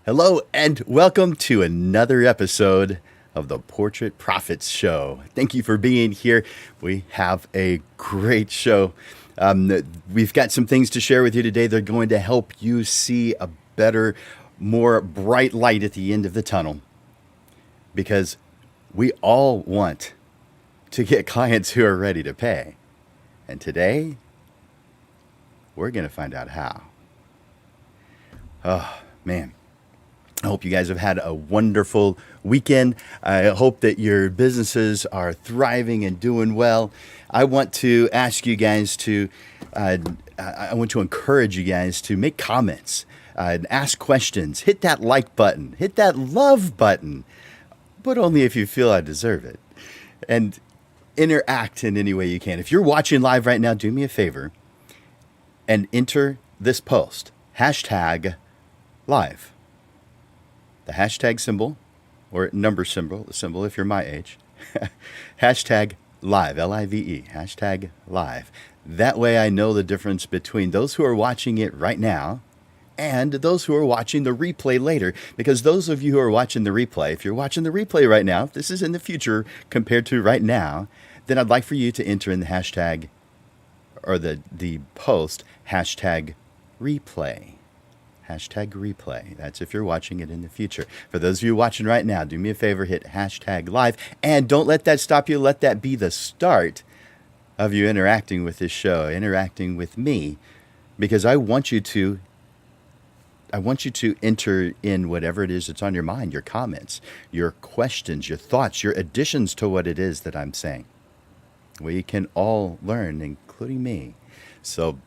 Hello and welcome to another episode of the Portrait Prophets Show. Thank you for being here. We have a great show. We've got some things to share with you today. They're going to help you see a better, more bright light at the end of the tunnel because we all want to get clients who are ready to pay. And today, we're going to find out how. Oh, man. I hope you guys have had a wonderful weekend. I hope that your businesses are thriving and doing well. I want to ask you guys to, I want to encourage you guys to make comments, ask questions, hit that like button, hit that love button, but only if you feel I deserve it. And interact in any way you can. If you're watching live right now, do me a favor and enter this post, hashtag live. The hashtag symbol, or number symbol, the symbol if you're my age, hashtag live, L-I-V-E, hashtag live. That way I know the difference between those who are watching it right now and those who are watching the replay later. Because those of you who are watching the replay, if you're watching the replay right now, if this is in the future compared to right now, then I'd like for you to enter in the hashtag, or the post, hashtag replay. Hashtag replay. That's if you're watching it in the future. For those of you watching right now, do me a favor, hit hashtag live. And don't let that stop you. Let that be the start of you interacting with this show, interacting with me, because I want you to enter in whatever it is that's on your mind, your comments, your questions, your thoughts, your additions to what it is that I'm saying. We can all learn, including me. So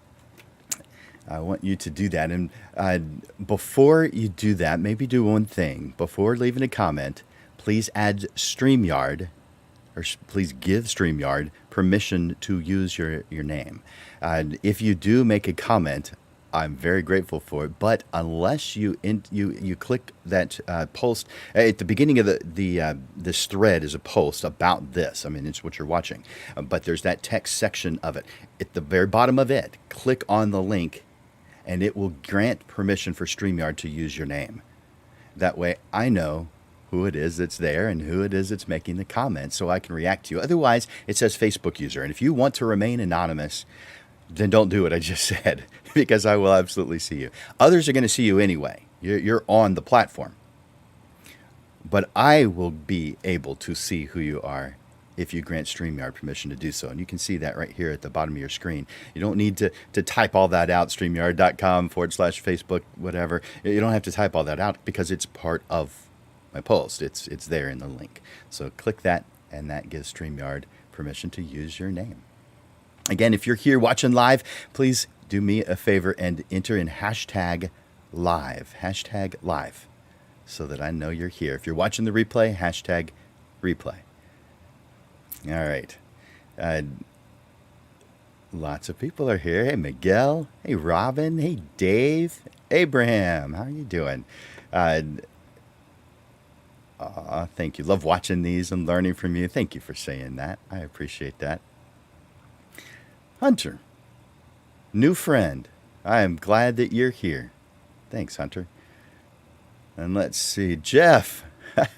I want you to do that. And before you do that, maybe do one thing. Before leaving a comment, please add StreamYard, or please give StreamYard permission to use your name. If you do make a comment, I'm very grateful for it. But unless you click that post at the beginning of this thread is a post about this. I mean, it's what you're watching. But there's that text section of it. At the very bottom of it, click on the link, and it will grant permission for StreamYard to use your name. That way I know who it is that's there and who it is that's making the comments so I can react to you. Otherwise, it says Facebook user. And if you want to remain anonymous, then don't do what I just said, because I will absolutely see you. Others are going to see you anyway. You're on the platform. But I will be able to see who you are if you grant StreamYard permission to do so. And you can see that right here at the bottom of your screen. You don't need to type all that out, StreamYard.com/Facebook, whatever. You don't have to type all that out because it's part of my post. It's there in the link. So click that, and that gives StreamYard permission to use your name. Again, if you're here watching live, please do me a favor and enter in hashtag live, so that I know you're here. If you're watching the replay, hashtag replay. All right. Lots of people are here. Hey, Miguel. Hey, Robin. Hey, Dave. Abraham. How are you doing? Thank you. Love watching these and learning from you. Thank you for saying that. I appreciate that. Hunter. New friend. I am glad that you're here. Thanks, Hunter. And let's see. Jeff.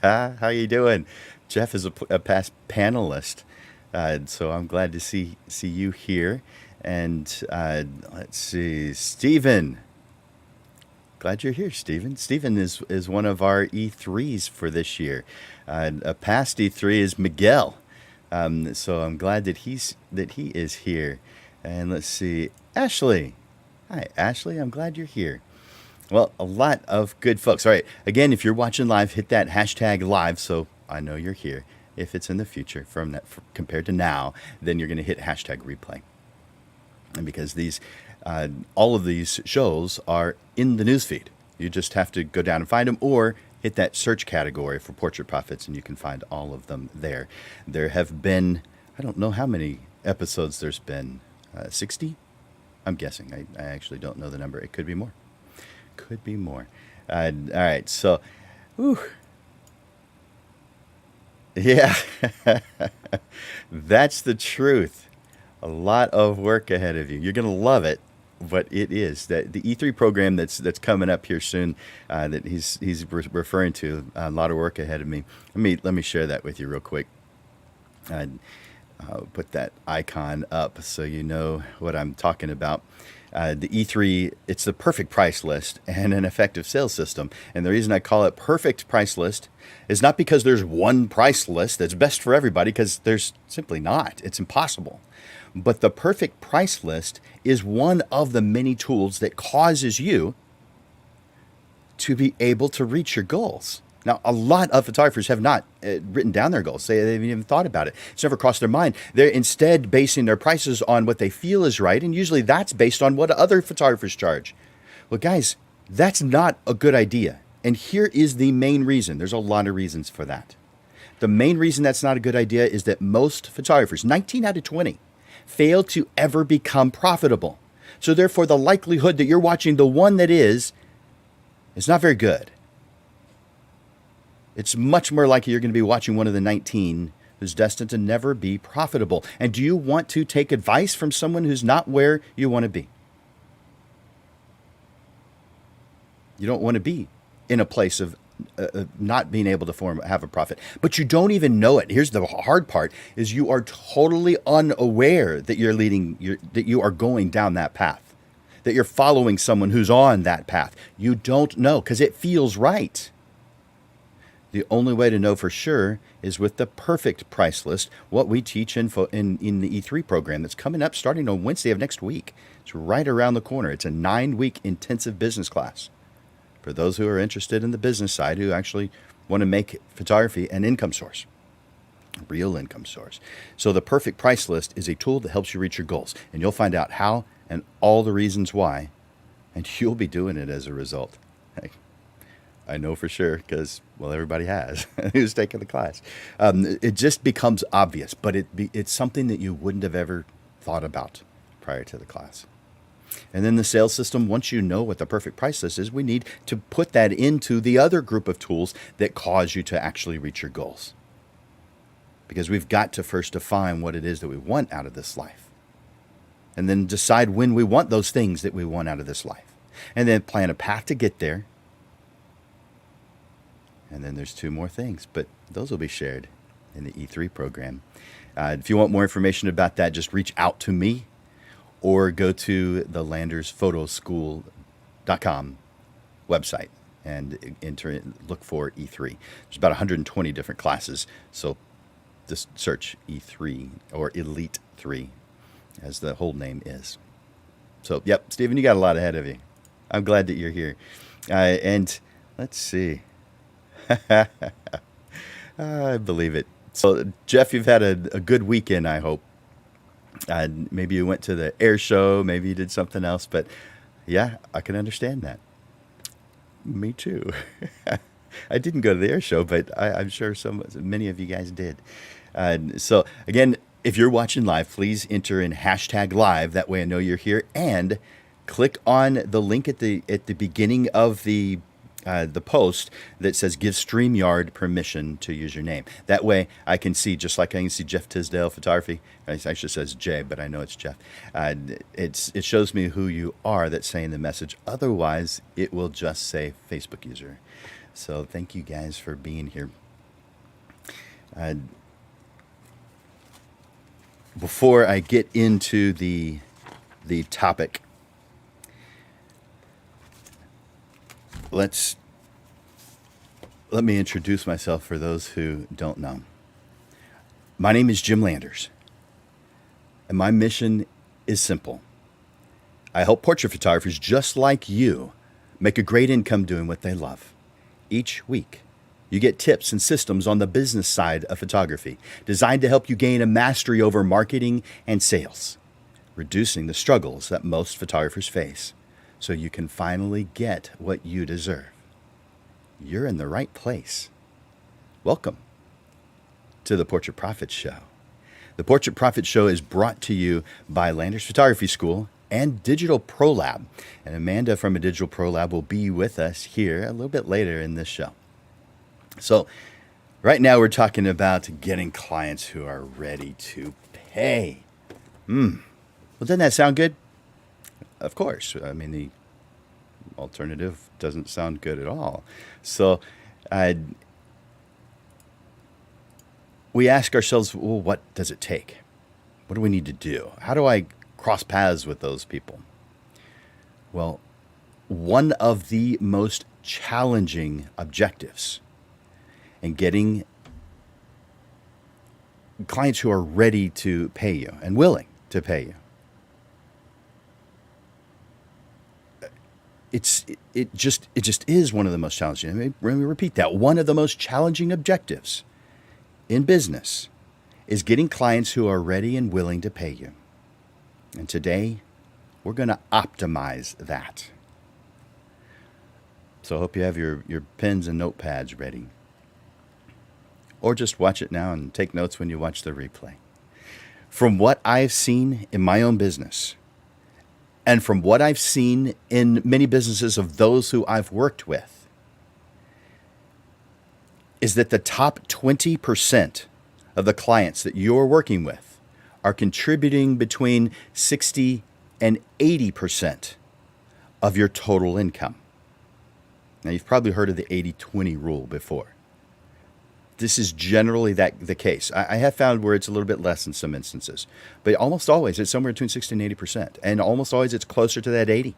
How you doing? Jeff is a past panelist, so I'm glad to see you here. And let's see, Stephen. Glad you're here, Stephen. Stephen is one of our E3s for this year. A past E3 is Miguel, so I'm glad that he is here. And let's see, Ashley. Hi, Ashley. I'm glad you're here. Well, a lot of good folks. All right. Again, if you're watching live, hit that hashtag live so I know you're here. If it's in the future compared to now, then you're going to hit hashtag replay. And because all of these shows are in the newsfeed, you just have to go down and find them, or hit that search category for Portrait Prophets, and you can find all of them there. There have been, I don't know how many episodes there's been, 60? I'm guessing. I actually don't know the number. It could be more. Could be more. All right. So, yeah, that's the truth. A lot of work ahead of you. You're going to love it. what it is. That the E3 program that's coming up here soon, that he's referring to, a lot of work ahead of me. Let me share that with you real quick. Put that icon up so you know what I'm talking about. The E3, it's the perfect price list and an effective sales system. And the reason I call it perfect price list is not because there's one price list that's best for everybody, because there's simply not. It's impossible. But the perfect price list is one of the many tools that causes you to be able to reach your goals. Now, a lot of photographers have not written down their goals. They haven't even thought about it. It's never crossed their mind. They're instead basing their prices on what they feel is right, and usually that's based on what other photographers charge. Well, guys, that's not a good idea. And here is the main reason. There's a lot of reasons for that. The main reason that's not a good idea is that most photographers, 19 out of 20, fail to ever become profitable. So therefore, the likelihood that you're watching the one that is not very good. It's much more likely you're going to be watching one of the 19 who's destined to never be profitable. And do you want to take advice from someone who's not where you want to be? You don't want to be in a place of not being able to have a profit, but you don't even know it. Here's the hard part: is you are totally unaware that that you are going down that path, that you're following someone who's on that path. You don't know because it feels right. The only way to know for sure is with the perfect price list, what we teach in the E3 program that's coming up starting on Wednesday of next week. It's right around the corner. It's a 9-week intensive business class for those who are interested in the business side, who actually want to make photography an income source, a real income source. So the perfect price list is a tool that helps you reach your goals, and you'll find out how and all the reasons why, and you'll be doing it as a result. I know for sure because, well, everybody has who's taken the class. It just becomes obvious, but it's something that you wouldn't have ever thought about prior to the class. And then the sales system, once you know what the perfect price list is, we need to put that into the other group of tools that cause you to actually reach your goals. Because we've got to first define what it is that we want out of this life. And then decide when we want those things that we want out of this life. And then plan a path to get there. And then there's 2 more things, but those will be shared in the E3 program. If you want more information about that, just reach out to me or go to the LandersPhotoSchool.com website and look for E3. There's about 120 different classes, so just search E3 or Elite 3 as the whole name is. So, yep, Stephen, you got a lot ahead of you. I'm glad that you're here. And let's see. I believe it. So, Jeff, you've had a good weekend, I hope. Maybe you went to the air show, maybe you did something else, but yeah, I can understand that. Me too. I didn't go to the air show, but I'm sure many of you guys did. So, again, if you're watching live, please enter in #live. That way I know you're here. And click on the link at the beginning of the post that says give StreamYard permission to use your name. That way I can see, just like I can see Jeff Tisdale Photography. It actually says Jay, but I know it's Jeff. It shows me who you are that's saying the message. Otherwise, it will just say Facebook user. So thank you guys for being here. Before I get into the topic, let me introduce myself for those who don't know. My name is Jim Landers, and my mission is simple. I help portrait photographers just like you make a great income doing what they love. Each week, you get tips and systems on the business side of photography designed to help you gain a mastery over marketing and sales, reducing the struggles that most photographers face, so you can finally get what you deserve. You're in the right place. Welcome to the Portrait Profit Show. The Portrait Profit Show is brought to you by Landers Photography School and Digital Pro Lab. And Amanda from a Digital Pro Lab will be with us here a little bit later in this show. So right now we're talking about getting clients who are ready to pay. Well, doesn't that sound good? Of course. I mean, the alternative doesn't sound good at all. So uh, we ask ourselves, well, what does it take? What do we need to do? How do I cross paths with those people? Well, one of the most challenging objectives in getting clients who are ready to pay you and willing to pay you, it just is one of the most challenging. Let me repeat that. One of the most challenging objectives in business is getting clients who are ready and willing to pay you. And today, we're going to optimize that. So I hope you have your pens and notepads ready. Or just watch it now and take notes when you watch the replay. From what I've seen in my own business, and from what I've seen in many businesses of those who I've worked with, is that the top 20% of the clients that you're working with are contributing between 60 and 80% of your total income. Now, you've probably heard of the 80-20 rule before. This is generally the case. I have found where it's a little bit less in some instances, but almost always it's somewhere between 60 and 80%, and almost always it's closer to that 80.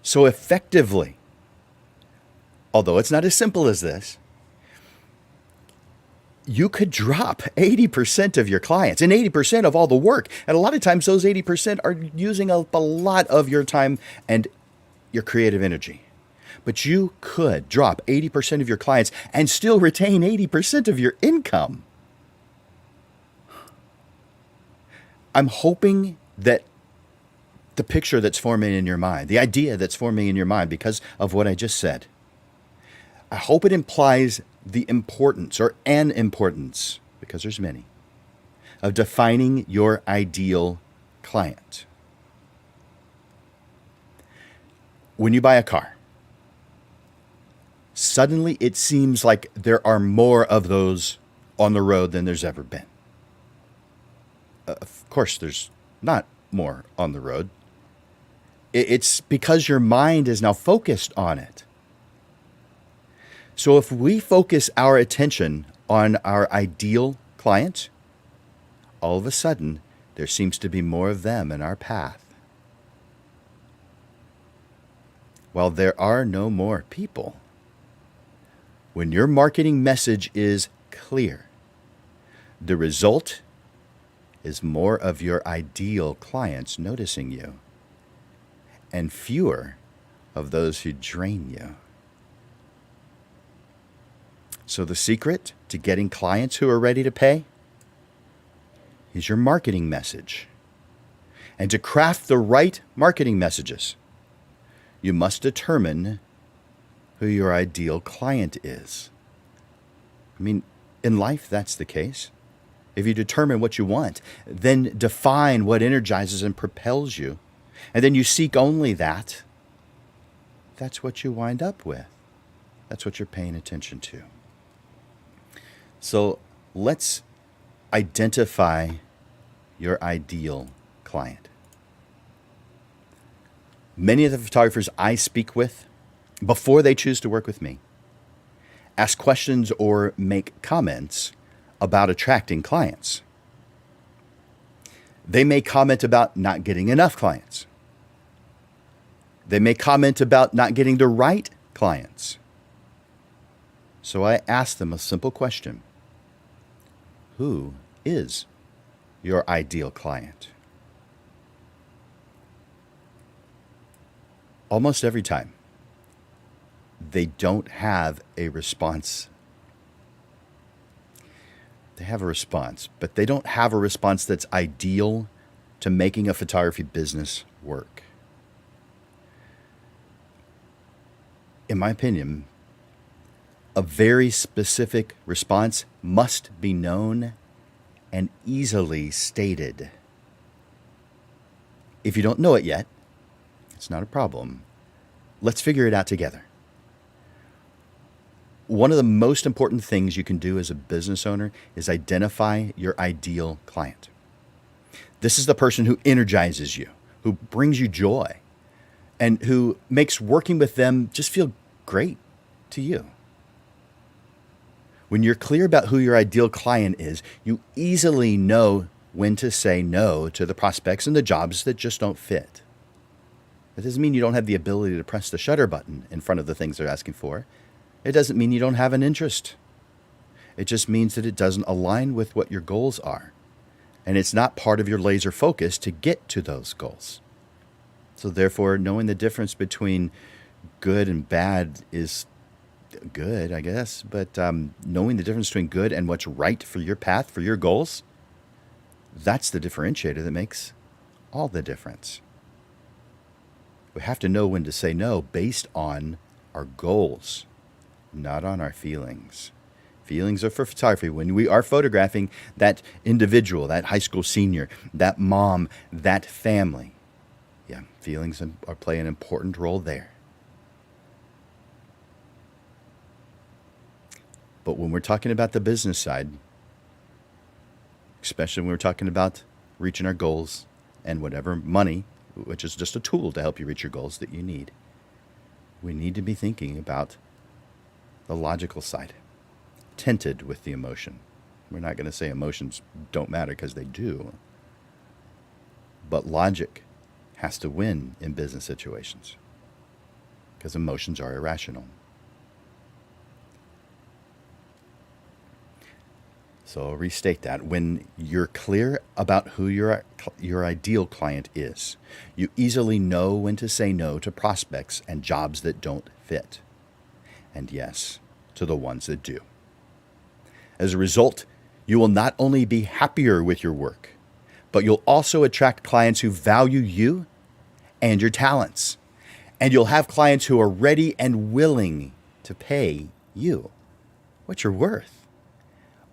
So effectively, although it's not as simple as this, you could drop 80% of your clients and 80% of all the work. And a lot of times those 80% are using up a lot of your time and your creative energy. But you could drop 80% of your clients and still retain 80% of your income. I'm hoping that the picture that's forming in your mind, the idea that's forming in your mind because of what I just said, I hope it implies the importance or an importance, because there's many, of defining your ideal client. When you buy a car, suddenly it seems like there are more of those on the road than there's ever been. Of course, there's not more on the road. It's because your mind is now focused on it. So if we focus our attention on our ideal client, all of a sudden, there seems to be more of them in our path. While there are no more people, when your marketing message is clear, the result is more of your ideal clients noticing you and fewer of those who drain you. So the secret to getting clients who are ready to pay is your marketing message. And to craft the right marketing messages, you must determine who your ideal client is. I mean, in life, that's the case. If you determine what you want, then define what energizes and propels you, and then you seek only that, that's what you wind up with. That's what you're paying attention to. So let's identify your ideal client. Many of the photographers I speak with, before they choose to work with me, ask questions or make comments about attracting clients. They may comment about not getting enough clients. They may comment about not getting the right clients. So I ask them a simple question. Who is your ideal client? Almost every time, they don't have a response. They have a response, but they don't have a response that's ideal to making a photography business work. In my opinion, a very specific response must be known and easily stated. If you don't know it yet, it's not a problem. Let's figure it out together. One of the most important things you can do as a business owner is identify your ideal client. This is the person who energizes you, who brings you joy, and who makes working with them just feel great to you. When you're clear about who your ideal client is, you easily know when to say no to the prospects and the jobs that just don't fit. That doesn't mean you don't have the ability to press the shutter button in front of the things they're asking for. It doesn't mean you don't have an interest. It just means that it doesn't align with what your goals are. And it's not part of your laser focus to get to those goals. So therefore, knowing the difference between good and bad is good, I guess. But knowing the difference between good and what's right for your path, for your goals, that's the differentiator that makes all the difference. We have to know when to say no based on our goals, not on our feelings. Feelings are for photography. When we are photographing that individual, that high school senior, that mom, that family, yeah, feelings are play an important role there. But when we're talking about the business side, especially when we're talking about reaching our goals and whatever money, which is just a tool to help you reach your goals that you need, we need to be thinking about the logical side, tinted with the emotion. We're not going to say emotions don't matter, because they do. But logic has to win in business situations, because emotions are irrational. So I'll restate that. When you're clear about who your ideal client is, you easily know when to say no to prospects and jobs that don't fit, and yes, to the ones that do. As a result, you will not only be happier with your work, but you'll also attract clients who value you and your talents. And you'll have clients who are ready and willing to pay you what you're worth.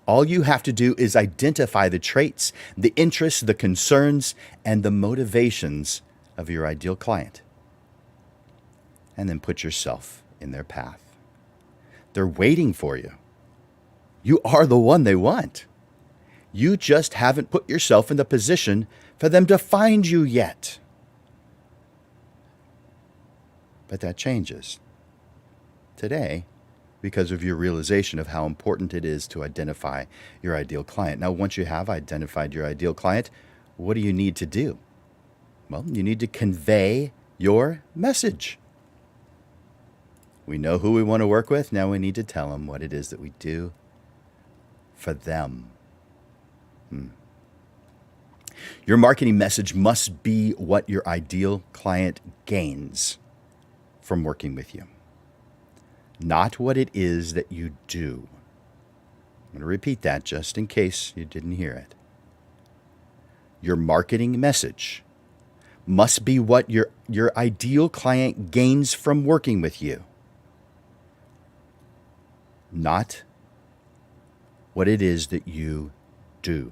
All you have to do is identify the traits, the interests, the concerns, and the motivations of your ideal client, and then put yourself in their path. They're waiting for you. You are the one they want. You just haven't put yourself in the position for them to find you yet. But that changes today because of your realization of how important it is to identify your ideal client. Now, once you have identified your ideal client, what do you need to do? Well, you need to convey your message. We know who we want to work with. Now we need to tell them what it is that we do for them. Your marketing message must be what your ideal client gains from working with you, not what it is that you do. I'm going to repeat that just in case you didn't hear it. Your marketing message must be what your ideal client gains from working with you, not what it is that you do.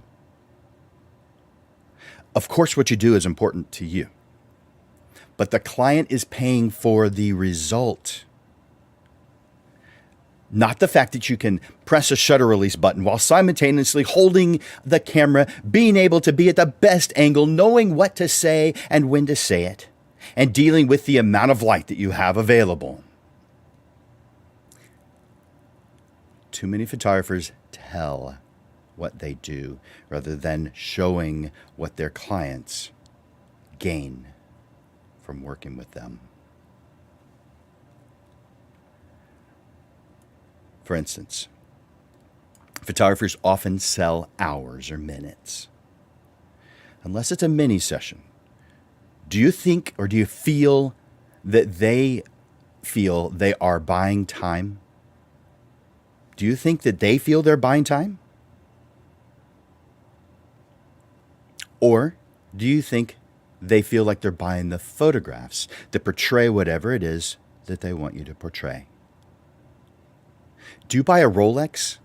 Of course, what you do is important to you, but the client is paying for the result, not the fact that you can press a shutter release button while simultaneously holding the camera, being able to be at the best angle, knowing what to say and when to say it, and dealing with the amount of light that you have available. Too many photographers tell what they do rather than showing what their clients gain from working with them. For instance, photographers often sell hours or minutes. Unless it's a mini session, do you think or do you feel that they feel they are buying time? Do you think that they feel they're buying time? Or do you think they feel like they're buying the photographs that portray whatever it is that they want you to portray? Do you buy a Rolex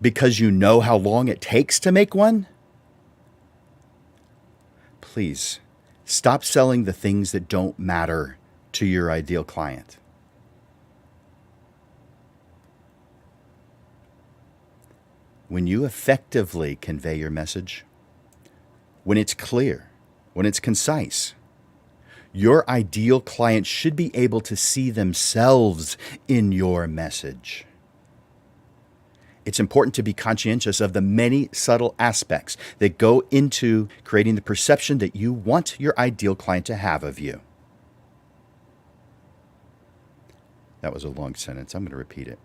because you know how long it takes to make one? Please, stop selling the things that don't matter to your ideal client. When you effectively convey your message, when it's clear, when it's concise. Your ideal client should be able to see themselves in your message. It's important to be conscientious of the many subtle aspects that go into creating the perception that you want your ideal client to have of you. That was a long sentence. I'm going to repeat it.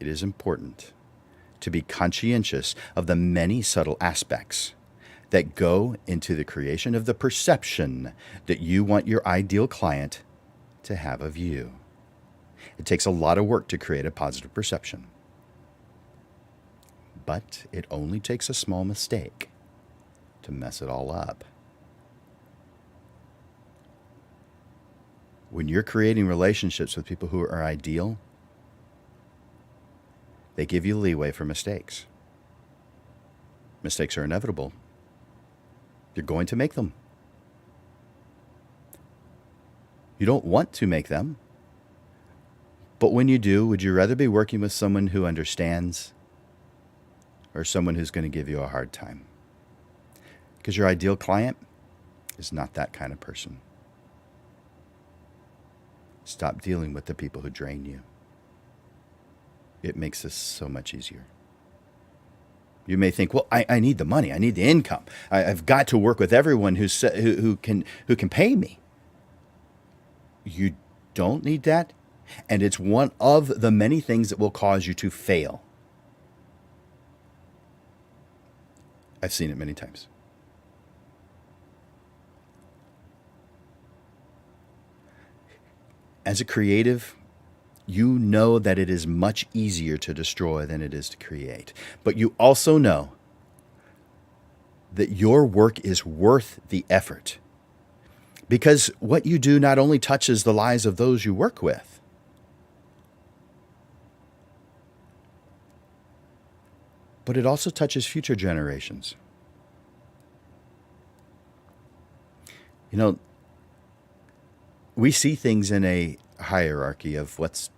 It is important to be conscientious of the many subtle aspects that go into the creation of the perception that you want your ideal client to have of you. It takes a lot of work to create a positive perception. But it only takes a small mistake to mess it all up. When you're creating relationships with people who are ideal, they give you leeway for mistakes. Mistakes are inevitable. You're going to make them. You don't want to make them. But when you do, would you rather be working with someone who understands or someone who's going to give you a hard time? Because your ideal client is not that kind of person. Stop dealing with the people who drain you. It makes this so much easier. You may think, well, I need the money. I need the income. I've got to work with everyone who can pay me. You don't need that. And it's one of the many things that will cause you to fail. I've seen it many times. As a creative, you know that it is much easier to destroy than it is to create. But you also know that your work is worth the effort. Because what you do not only touches the lives of those you work with, but it also touches future generations. You know, we see things in a hierarchy of what's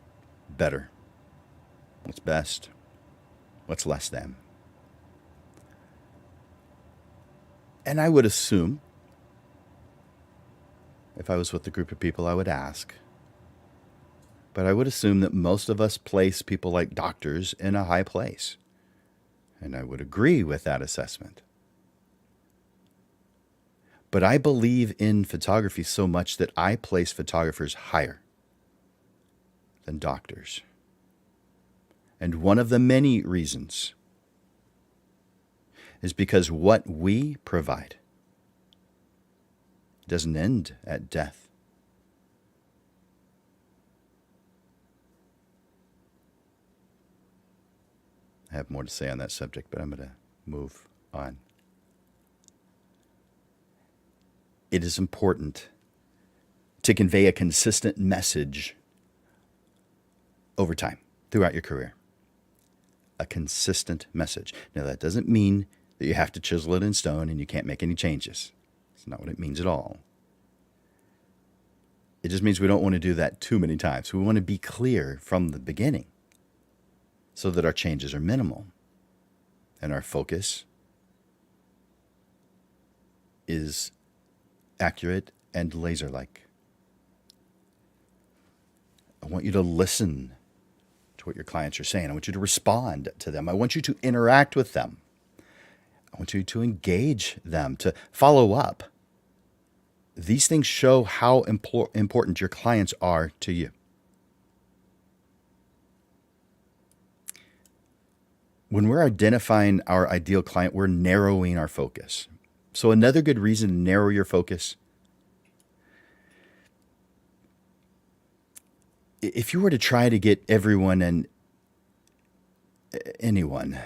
better, what's best, what's less than. And I would assume, if I was with a group of people, I would ask, but I would assume that most of us place people like doctors in a high place. And I would agree with that assessment. But I believe in photography so much that I place photographers higher than doctors. And one of the many reasons is because what we provide doesn't end at death. I have more to say on that subject, but I'm going to move on. It is important to convey a consistent message over time, throughout your career. A consistent message. Now, that doesn't mean that you have to chisel it in stone and you can't make any changes. That's not what it means at all. It just means we don't want to do that too many times. We want to be clear from the beginning so that our changes are minimal and our focus is accurate and laser-like. I want you to listen to what your clients are saying. I want you to respond to them. I want you to interact with them. I want you to engage them, to follow up. These things show how important your clients are to you. When we're identifying our ideal client, we're narrowing our focus. So another good reason to narrow your focus, if you were to try to get everyone and anyone,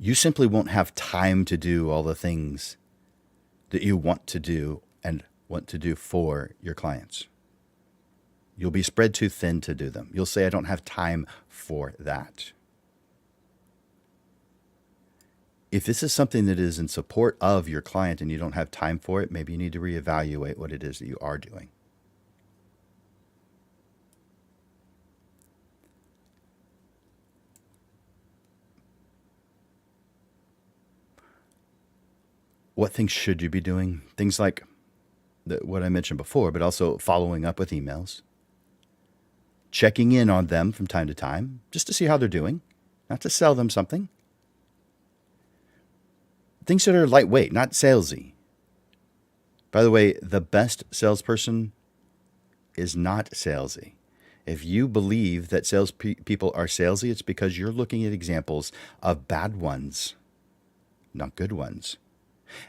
you simply won't have time to do all the things that you want to do and want to do for your clients. You'll be spread too thin to do them. You'll say, I don't have time for that. If this is something that is in support of your client and you don't have time for it, maybe you need to reevaluate what it is that you are doing. What things should you be doing? Things like what I mentioned before, but also following up with emails, checking in on them from time to time, just to see how they're doing, not to sell them something. Things that are lightweight, not salesy. By the way, the best salesperson is not salesy. If you believe that salespeople are salesy, it's because you're looking at examples of bad ones, not good ones.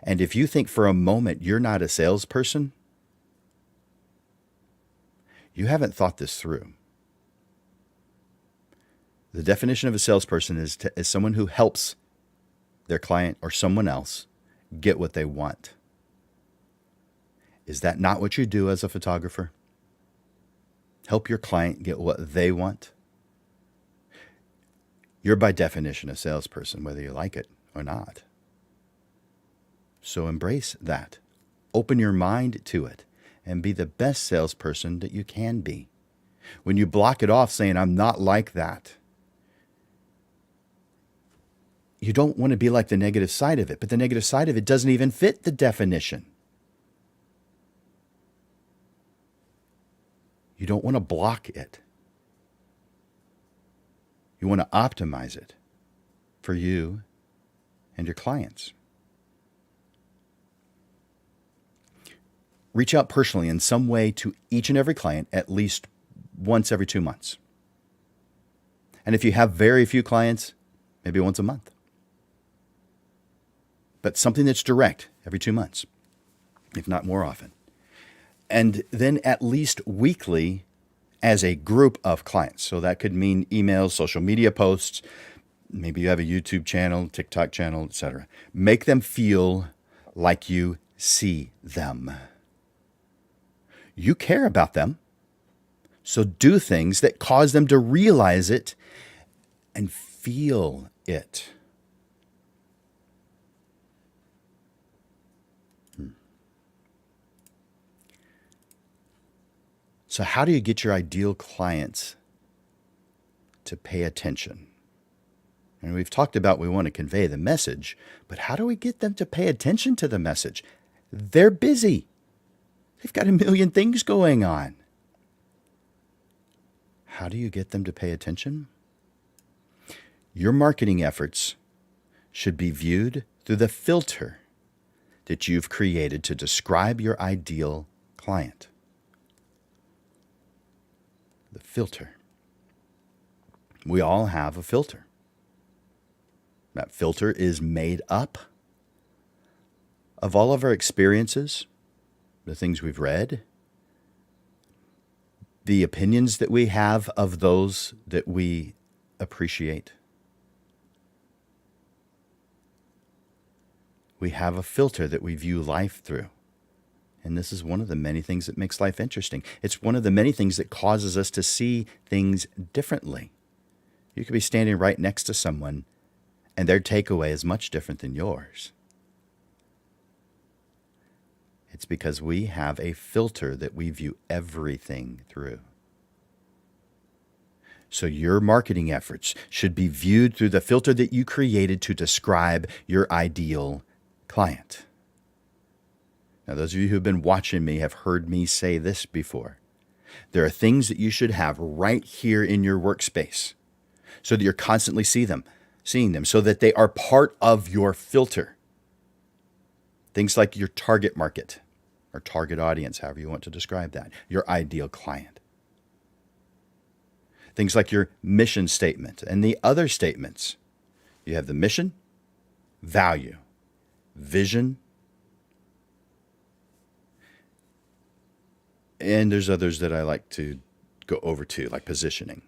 And if you think for a moment you're not a salesperson, you haven't thought this through. The definition of a salesperson is someone who helps their client or someone else get what they want. Is that not what you do as a photographer? Help your client get what they want? You're by definition a salesperson, whether you like it or not. So embrace that. Open your mind to it and be the best salesperson that you can be. When you block it off saying, I'm not like that, you don't want to be like the negative side of it, but the negative side of it doesn't even fit the definition. You don't want to block it. You want to optimize it for you and your clients. Reach out personally in some way to each and every client at least once every 2 months. And if you have very few clients, maybe once a month. But something that's direct every 2 months, if not more often. And then at least weekly as a group of clients. So that could mean emails, social media posts, maybe you have a YouTube channel, TikTok channel, etc. Make them feel like you see them. You care about them, so do things that cause them to realize it and feel it. So how do you get your ideal clients to pay attention? And we've talked about we want to convey the message, but how do we get them to pay attention to the message? They're busy. They've got a million things going on. How do you get them to pay attention? Your marketing efforts should be viewed through the filter that you've created to describe your ideal client. The filter. We all have a filter. That filter is made up of all of our experiences, the things we've read, the opinions that we have of those that we appreciate. We have a filter that we view life through. And this is one of the many things that makes life interesting. It's one of the many things that causes us to see things differently. You could be standing right next to someone, and their takeaway is much different than yours. It's because we have a filter that we view everything through. So your marketing efforts should be viewed through the filter that you created to describe your ideal client. Now, those of you who have been watching me have heard me say this before. There are things that you should have right here in your workspace so that you're constantly seeing them, so that they are part of your filter. Things like your target market or target audience, however you want to describe that, your ideal client. Things like your mission statement and the other statements. You have the mission, value, vision, and there's others that I like to go over to, like positioning.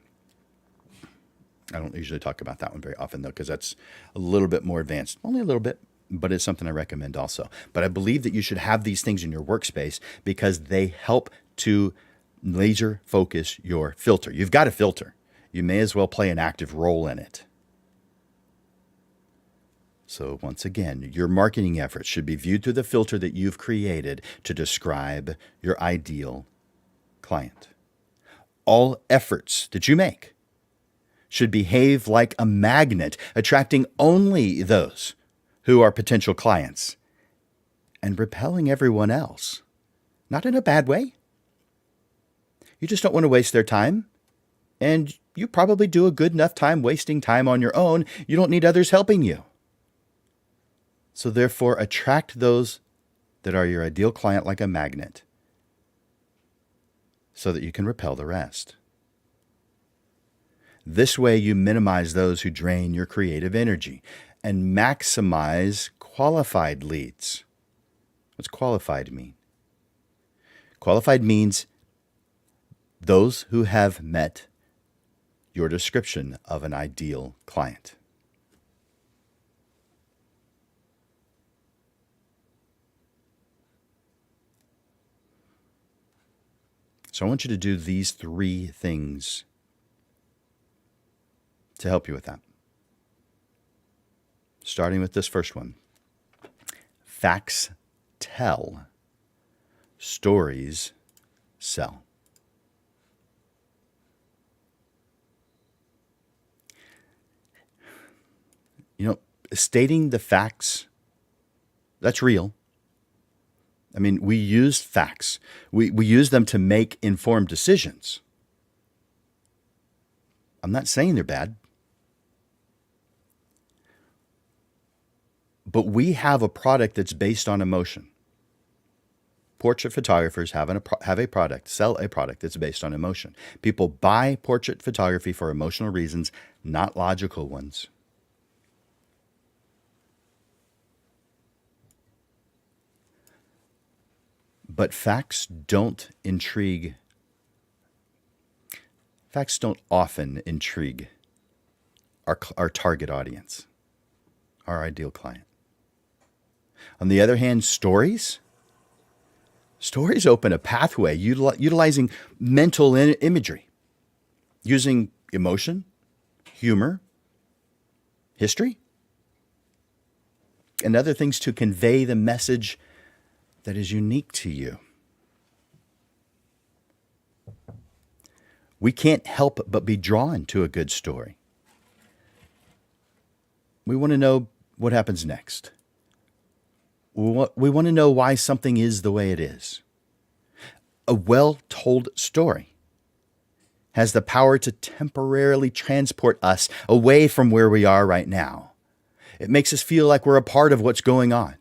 I don't usually talk about that one very often, though, because that's a little bit more advanced. Only a little bit, but it's something I recommend also. But I believe that you should have these things in your workspace because they help to laser focus your filter. You've got a filter. You may as well play an active role in it. So once again, your marketing efforts should be viewed through the filter that you've created to describe your ideal client. All efforts that you make should behave like a magnet, attracting only those who are potential clients and repelling everyone else. Not in a bad way. You just don't want to waste their time. And you probably do a good enough time wasting time on your own. You don't need others helping you. So therefore, attract those that are your ideal client like a magnet so that you can repel the rest. This way, you minimize those who drain your creative energy and maximize qualified leads. What's qualified mean? Qualified means those who have met your description of an ideal client. So I want you to do these 3 things to help you with that. Starting with this first one. Facts tell. Stories sell. Stating the facts, that's real. I mean, we use facts. We use them to make informed decisions. I'm not saying they're bad. But we have a product that's based on emotion. Portrait photographers have a product, sell a product that's based on emotion. People buy portrait photography for emotional reasons, not logical ones. But facts don't intrigue. Facts don't often intrigue our target audience, our ideal client. On the other hand, stories open a pathway utilizing mental imagery, using emotion, humor, history, and other things to convey the message that is unique to you. We can't help but be drawn to a good story. We want to know what happens next. We want to know why something is the way it is. A well-told story has the power to temporarily transport us away from where we are right now. It makes us feel like we're a part of what's going on.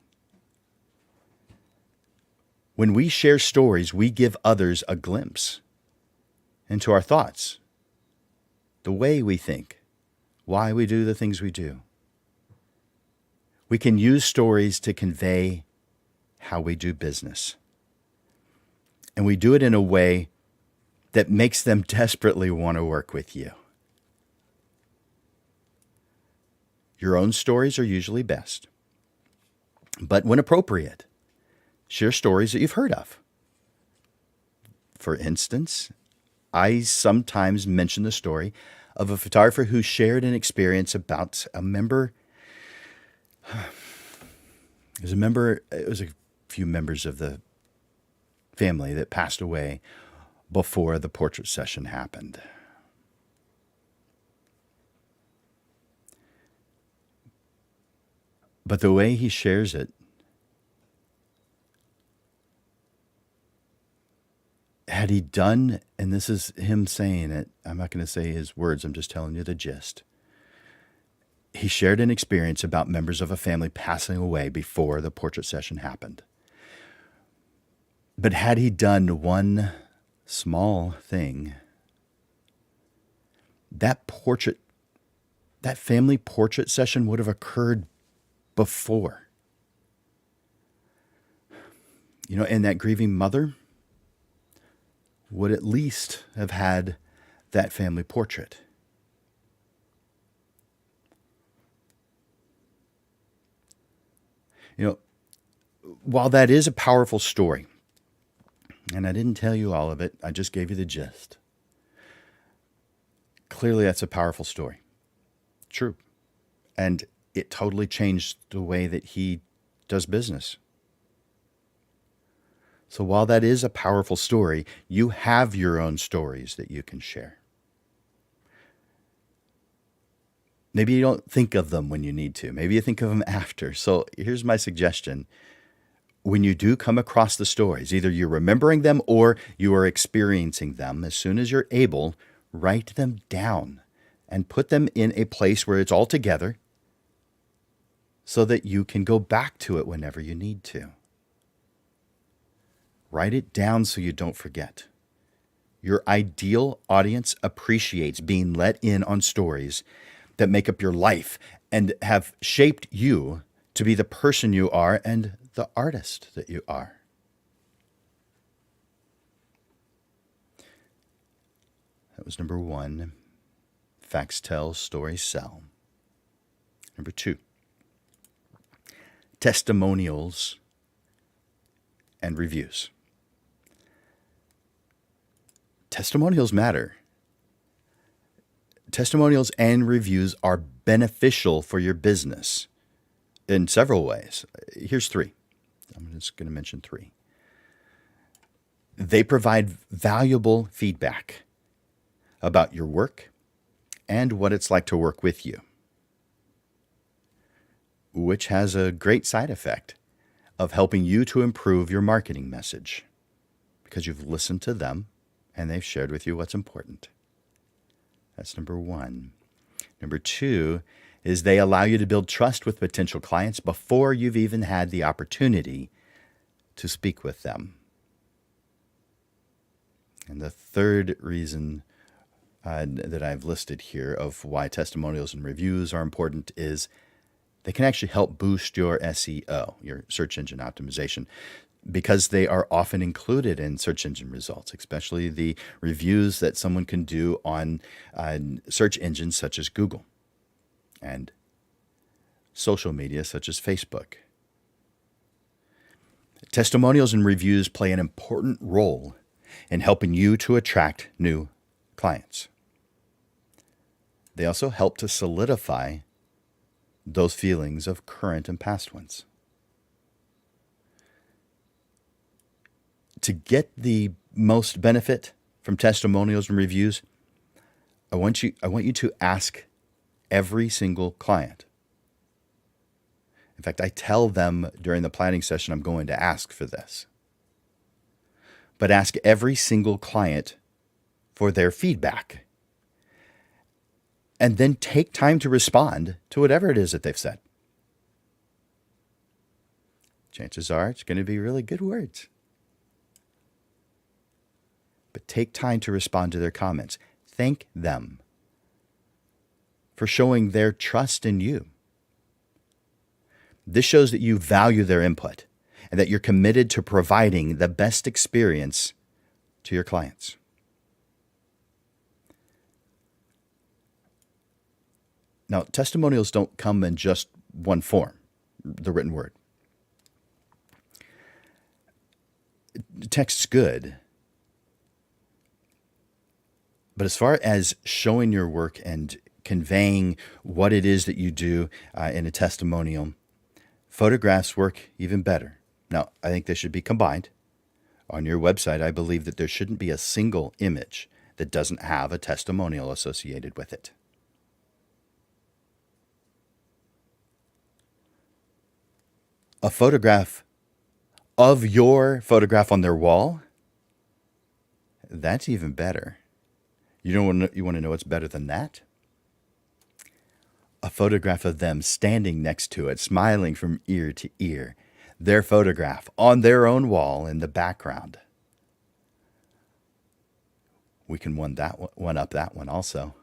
When we share stories, we give others a glimpse into our thoughts, the way we think, why we do the things we do. We can use stories to convey how we do business. And we do it in a way that makes them desperately want to work with you. Your own stories are usually best. But when appropriate, share stories that you've heard of. For instance, I sometimes mention the story of a photographer who shared an experience about a member. It was a few members of the family that passed away before the portrait session happened. But the way he shares it, had he done, and this is him saying it, I'm not going to say his words, I'm just telling you the gist. He shared an experience about members of a family passing away before the portrait session happened. But had he done one small thing, that family portrait session would have occurred before. And that grieving mother would at least have had that family portrait. While that is a powerful story, and I didn't tell you all of it, I just gave you the gist. Clearly, that's a powerful story. True. And it totally changed the way that he does business. So while that is a powerful story, you have your own stories that you can share. Maybe you don't think of them when you need to. Maybe you think of them after. So here's my suggestion. when you do come across the stories, either you're remembering them or you are experiencing them, as soon as you're able, write them down and put them in a place where it's all together so that you can go back to it whenever you need to. Write it down so you don't forget. Your ideal audience appreciates being let in on stories that make up your life and have shaped you to be the person you are and the artist that you are. That was number 1. Facts tell, stories sell. Number 2. Testimonials and reviews. Testimonials matter. Testimonials and reviews are beneficial for your business in several ways. Here's 3. I'm just going to mention 3. They provide valuable feedback about your work and what it's like to work with you, which has a great side effect of helping you to improve your marketing message because you've listened to them and they've shared with you what's important. That's number 1. Number 2 is they allow you to build trust with potential clients before you've even had the opportunity to speak with them. And the third reason that I've listed here of why testimonials and reviews are important is they can actually help boost your SEO, your search engine optimization, because they are often included in search engine results, especially the reviews that someone can do on search engines such as Google and social media such as Facebook. Testimonials and reviews play an important role in helping you to attract new clients. They also help to solidify those feelings of current and past ones. To get the most benefit from testimonials and reviews, I want you to ask every single client. In fact, I tell them during the planning session I'm going to ask for this. But ask every single client for their feedback. And then take time to respond to whatever it is that they've said. Chances are it's going to be really good words. But take time to respond to their comments. Thank them for showing their trust in you. This shows that you value their input and that you're committed to providing the best experience to your clients. Now, testimonials don't come in just one form, the written word. Text's good. But as far as showing your work and conveying what it is that you do in a testimonial, photographs work even better. Now, I think they should be combined. On your website, I believe that there shouldn't be a single image that doesn't have a testimonial associated with it. A photograph of your photograph on their wall, that's even better. You want to know what's better than that? A photograph of them standing next to it, smiling from ear to ear. Their photograph on their own wall in the background. We can one up that one also.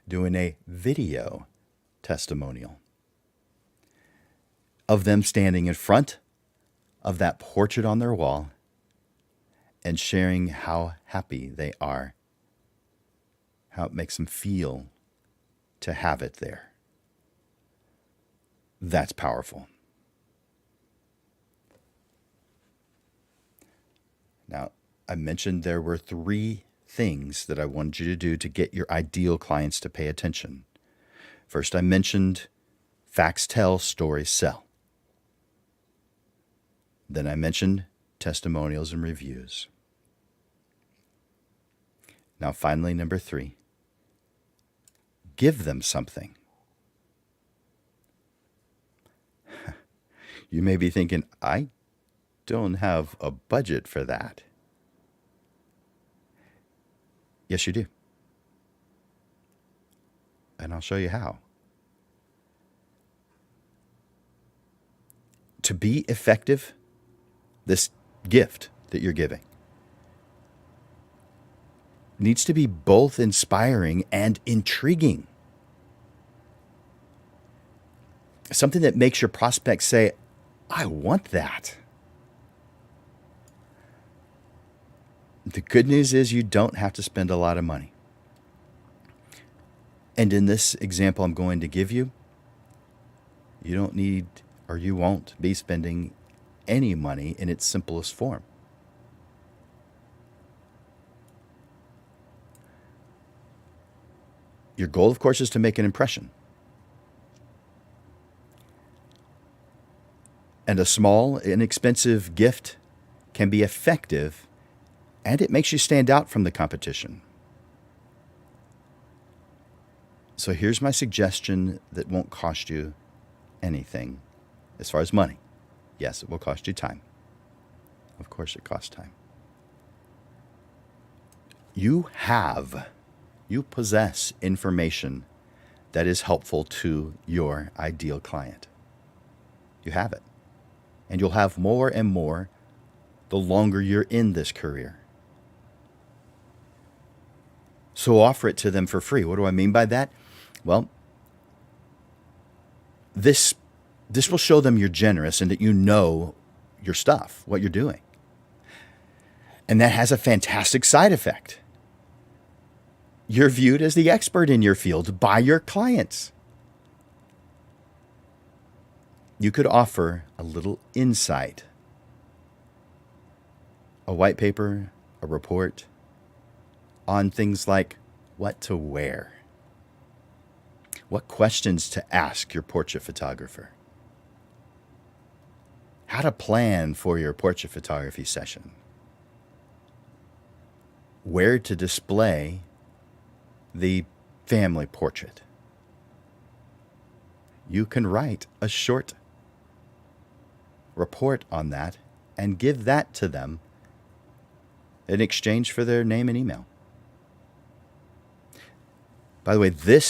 Doing a video testimonial of them standing in front of that portrait on their wall and sharing how happy they are, how it makes them feel to have it there. That's powerful. Now, I mentioned there were 3 things that I wanted you to do to get your ideal clients to pay attention. First, I mentioned facts tell, stories sell. Then I mentioned testimonials and reviews. Now, finally, number 3, give them something. You may be thinking, I don't have a budget for that. Yes, you do. And I'll show you how. To be effective, this gift that you're giving needs to be both inspiring and intriguing. Something that makes your prospects say, I want that. The good news is you don't have to spend a lot of money. And in this example I'm going to give you, you don't need, or you won't be spending any money in its simplest form. Your goal, of course, is to make an impression. And a small, inexpensive gift can be effective, and it makes you stand out from the competition. So here's my suggestion that won't cost you anything as far as money. Yes, it will cost you time. Of course it costs time. You possess information that is helpful to your ideal client. You have it. And you'll have more and more the longer you're in this career. So offer it to them for free. What do I mean by that? Well, this will show them you're generous and that you know your stuff, what you're doing. And that has a fantastic side effect. You're viewed as the expert in your field by your clients. You could offer a little insight, a white paper, a report on things like what to wear, what questions to ask your portrait photographer, how to plan for your portrait photography session, where to display the family portrait. You can write a short report on that and give that to them in exchange for their name and email. By the way,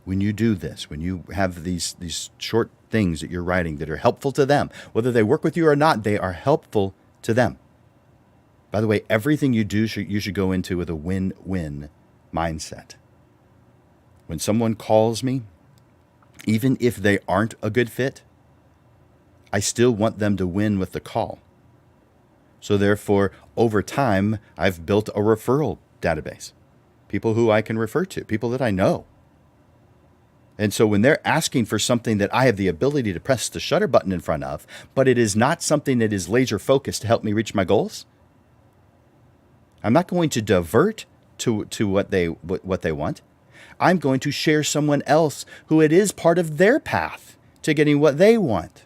when you do this, when you have these short things that you're writing that are helpful to them, whether they work with you or not, they are helpful to them. By the way, everything you do, you should go into with a win-win mindset. When someone calls me, even if they aren't a good fit, I still want them to win with the call. So therefore, over time, I've built a referral database. People who I can refer to, people that I know. And so when they're asking for something that I have the ability to press the shutter button in front of, but it is not something that is laser focused to help me reach my goals, I'm not going to divert to what they want. I'm going to share someone else who it is part of their path to getting what they want.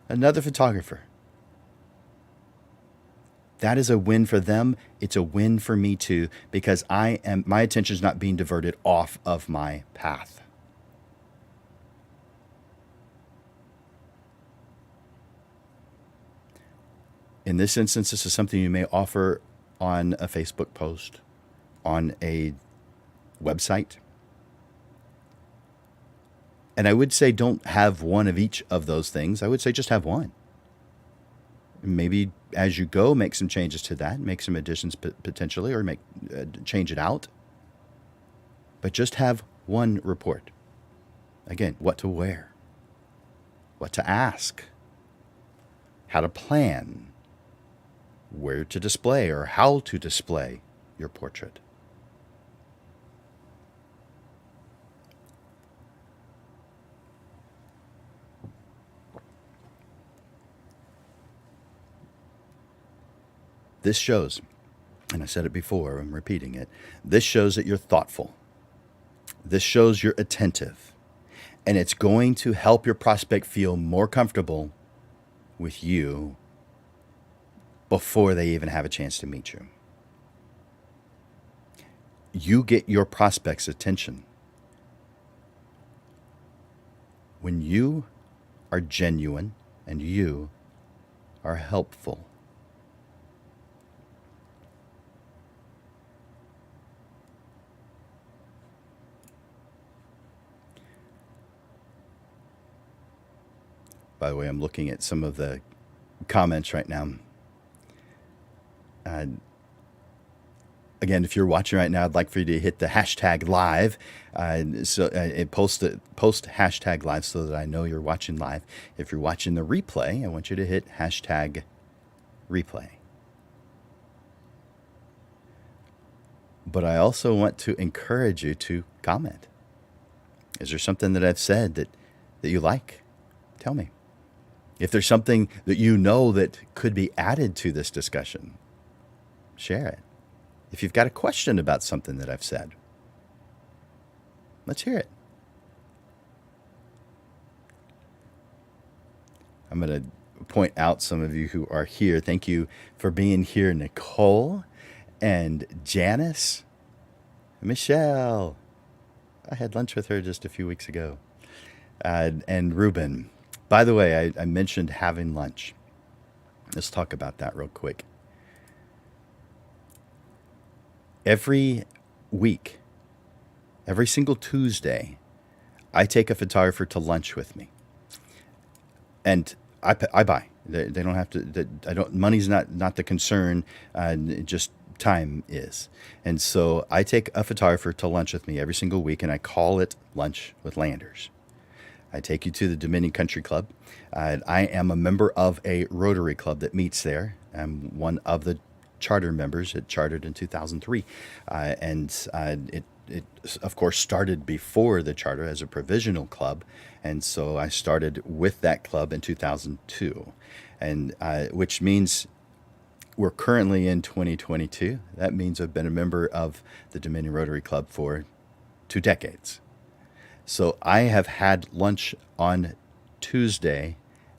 Another photographer. That is a win for them. It's a win for me too, because my attention is not being diverted off of my path. In this instance, this is something you may offer on a Facebook post, on a website. And I would say don't have one of each of those things. I would say just have one. Maybe as you go, make some changes to that, make some additions potentially, or change it out. But just have one report. Again, what to wear, what to ask, how to plan, where to display or how to display your portrait. This shows, and I said it before, I'm repeating it, this shows that you're thoughtful. This shows you're attentive. And it's going to help your prospect feel more comfortable with you before they even have a chance to meet you. You get your prospect's attention when you are genuine and you are helpful. By the way, I'm looking at some of the comments right now. Uh, Again, if you're watching right now, I'd like for you to hit the hashtag live. Post hashtag live so that I know you're watching live. If you're watching the replay, I want you to hit hashtag replay. But I also want to encourage you to comment. Is there something that I've said that you like? Tell me. If there's something that you know that could be added to this discussion, share it. If you've got a question about something that I've said, let's hear it. I'm going to point out some of you who are here. Thank you for being here, Nicole and Janice, Michelle. I had lunch with her just a few weeks ago. And Ruben. By the way, I mentioned having lunch. Let's talk about that real quick. Every week, every single Tuesday, I take a photographer to lunch with me, and I buy. They don't have to. I don't. Money's not the concern. Just time is. And so I take a photographer to lunch with me every single week, and I call it Lunch with Landers. I take you to the Dominion Country Club. I am a member of a Rotary Club that meets there. I'm one of the charter members. It chartered in 2003, it of course started before the charter as a provisional club, and so I started with that club in 2002, and which means we're currently in 2022. That means I've been a member of the Dominion Rotary Club for 2 decades. So I have had lunch on Tuesday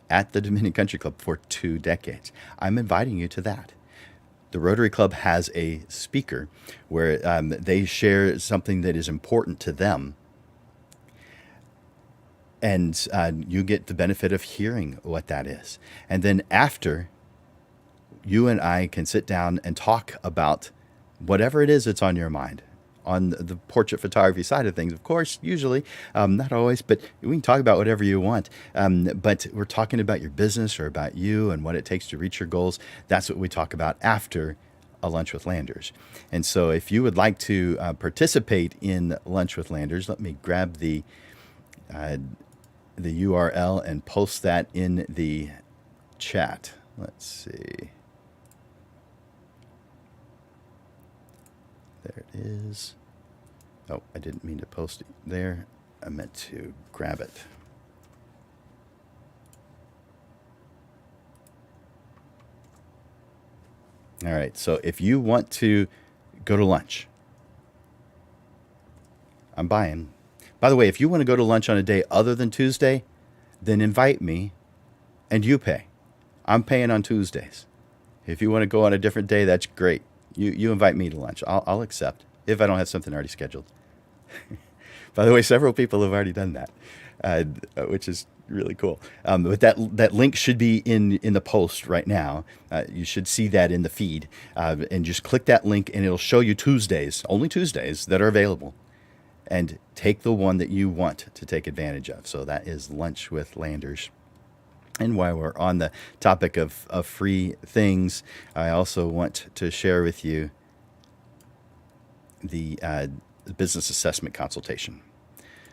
at the Dominion Country Club for 2 decades. I'm inviting you to that. The Rotary Club has a speaker where they share something that is important to them, and you get the benefit of hearing what that is. And then after, you and I can sit down and talk about whatever it is that's on your mind. On the portrait photography side of things, of course, usually, not always, but we can talk about whatever you want. But we're talking about your business or about you and what it takes to reach your goals. That's what we talk about after a Lunch with Landers. And so if you would like to participate in Lunch with Landers, let me grab the URL and post that in the chat. Let's see. There it is. Oh, I didn't mean to post it there. I meant to grab it. All right, so if you want to go to lunch, I'm buying. By the way, if you want to go to lunch on a day other than Tuesday, then invite me and you pay. I'm paying on Tuesdays. If you want to go on a different day, that's great. You invite me to lunch. I'll accept if I don't have something already scheduled. By the way, several people have already done that, which is really cool. But that link should be in the post right now. You should see that in the feed, and just click that link, and it'll show you Tuesdays, only Tuesdays that are available, and take the one that you want to take advantage of. So that is Lunch with Landers. And while we're on the topic of free things, I also want to share with you the business assessment consultation.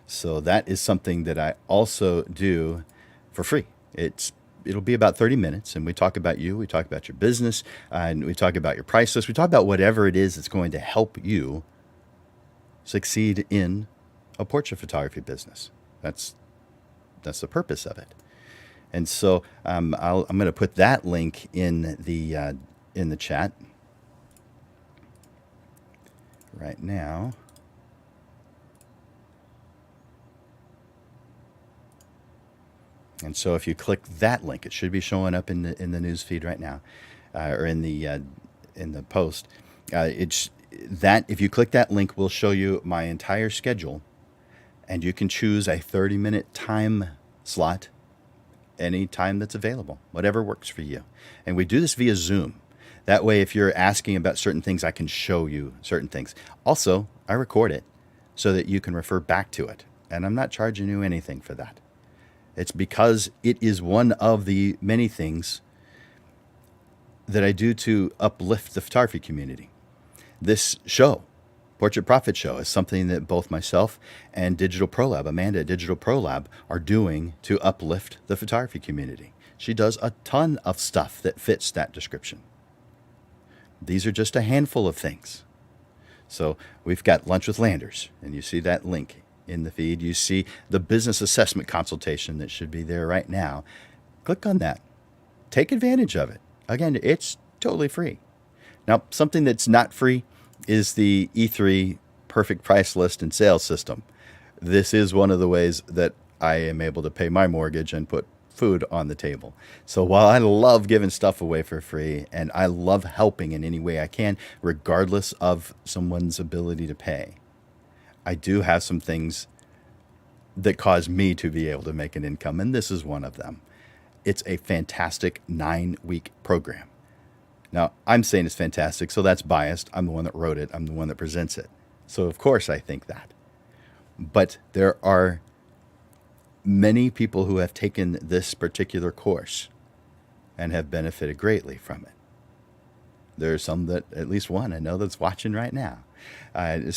So that is something that I also do for free. It'll be about 30 minutes, and we talk about you, we talk about your business, and we talk about your price list. We talk about whatever it is that's going to help you succeed in a portrait photography business. That's the purpose of it. And so I'm going to put that link in the chat right now. And so if you click that link, it should be showing up in the news feed right now, or in the post. If you click that link, will show you my entire schedule, and you can choose a 30-minute time slot any time that's available, whatever works for you. And we do this via Zoom. That way, if you're asking about certain things, I can show you certain things. Also, I record it so that you can refer back to it. And I'm not charging you anything for that. It's because it is one of the many things that I do to uplift the photography community. This show, Portrait Profit Show, is something that both myself and Digital Pro Lab, Amanda at Digital Pro Lab, are doing to uplift the photography community. She does a ton of stuff that fits that description. These are just a handful of things. So we've got Lunch with Landers, and you see that link in the feed. You see the business assessment consultation that should be there right now. Click on that. Take advantage of it. Again, it's totally free. Now, something that's not free is the E3 perfect price list and sales system. This is one of the ways that I am able to pay my mortgage and put food on the table. So while I love giving stuff away for free and I love helping in any way I can, regardless of someone's ability to pay, I do have some things that cause me to be able to make an income, and this is one of them. It's a fantastic 9-week program. Now, I'm saying it's fantastic, so that's biased. I'm the one that wrote it. I'm the one that presents it. So, of course, I think that. But there are many people who have taken this particular course and have benefited greatly from it. There are some that, at least one I know that's watching right now. You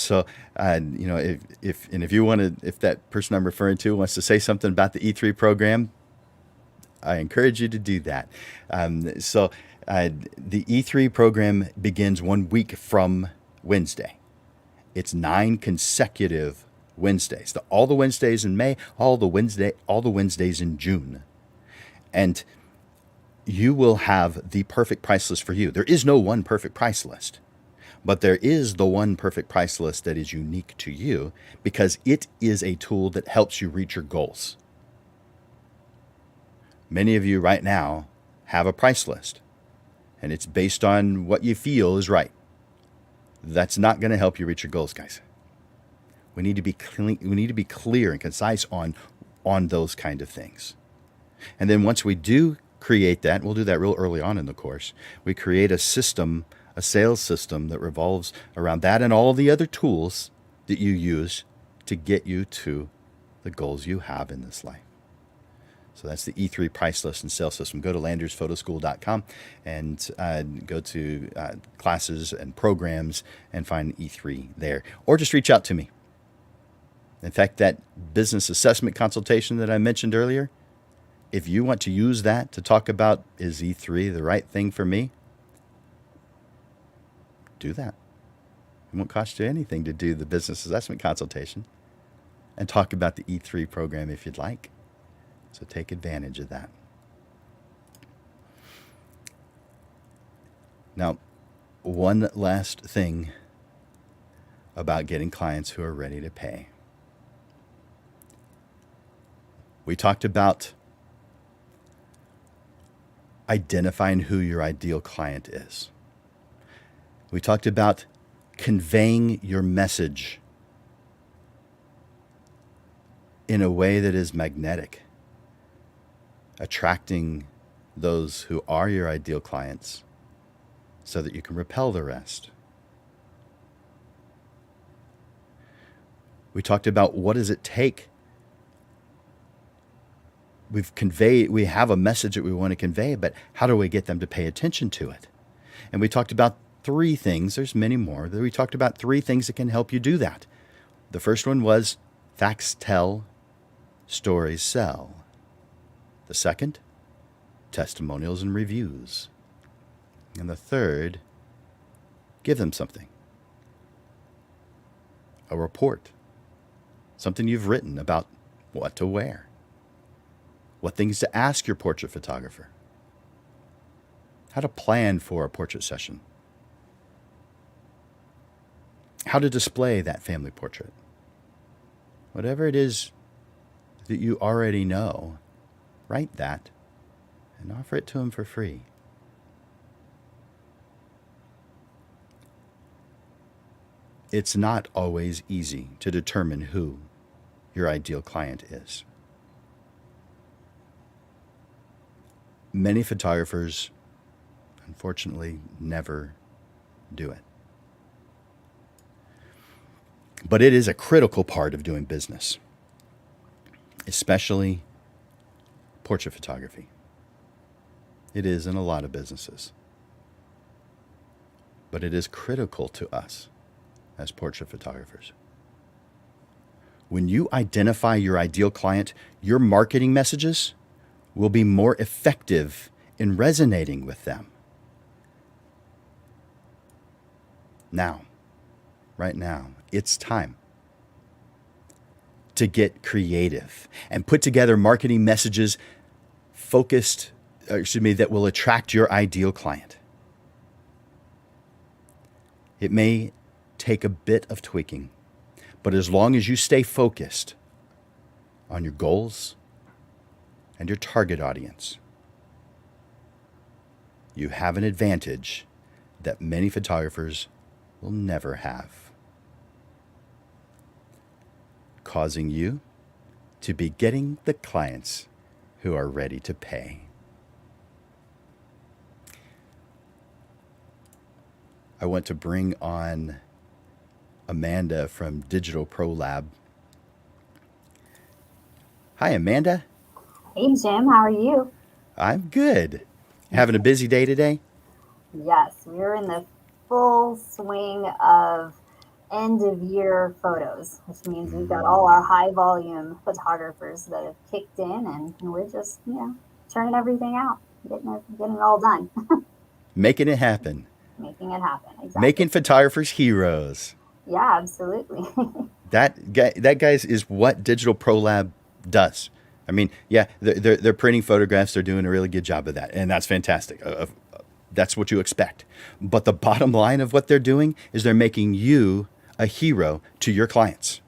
know, if you want to, if that person I'm referring to wants to say something about the E3 program, I encourage you to do that. The E3 program begins 1 week from Wednesday. It's 9 consecutive Wednesdays. All the Wednesdays in May, all the Wednesdays in June. And you will have the perfect price list for you. There is no one perfect price list, but there is the one perfect price list that is unique to you because it is a tool that helps you reach your goals. Many of you right now have a price list, and it's based on what you feel is right. That's not going to help you reach your goals, guys. We need to be clean, we need to be clear and concise on those kind of things. And then once we do create that, we'll do that real early on in the course. We create a system, a sales system that revolves around that and all the other tools that you use to get you to the goals you have in this life. So that's the E3 price list and sales system. Go to landersphotoschool.com and go to classes and programs and find E3 there. Or just reach out to me. In fact, that business assessment consultation that I mentioned earlier, if you want to use that to talk about is E3 the right thing for me, do that. It won't cost you anything to do the business assessment consultation and talk about the E3 program if you'd like. So take advantage of that. Now, one last thing about getting clients who are ready to pay. We talked about identifying who your ideal client is. We talked about conveying your message in a way that is magnetic, attracting those who are your ideal clients so that you can repel the rest. We talked about what does it take. We have a message that we want to convey, but how do we get them to pay attention to it? And we talked about 3 things. There's many more. We talked about 3 things that can help you do that. The first one was facts tell, stories sell. The second, testimonials and reviews. And the third, give them something. A report. Something you've written about what to wear. What things to ask your portrait photographer. How to plan for a portrait session. How to display that family portrait. Whatever it is that you already know, write that and offer it to them for free. It's not always easy to determine who your ideal client is. Many photographers, unfortunately, never do it. But it is a critical part of doing business, especially portrait photography. It is in a lot of businesses. But it is critical to us as portrait photographers. When you identify your ideal client, your marketing messages will be more effective in resonating with them. Now, right now, it's time to get creative and put together marketing messages that will attract your ideal client. It may take a bit of tweaking, but as long as you stay focused on your goals and your target audience, you have an advantage that many photographers will never have, causing you to be getting the clients who are ready to pay. I want to bring on Amanda from Digital Pro Lab. Hi, Amanda. Hey Jim, how are you? I'm good. Having a busy day today? Yes, we're in the full swing of end of year photos, which means we've got all our high volume photographers that have kicked in and we're just, churning everything out, getting it all done, Making it happen. making it happen. Exactly. Making photographers heroes. Yeah, absolutely. That guys is what Digital Pro Lab does. I mean, yeah, they're printing photographs. They're doing a really good job of that, and that's fantastic. That's what you expect. But the bottom line of what they're doing is they're making you a hero to your clients.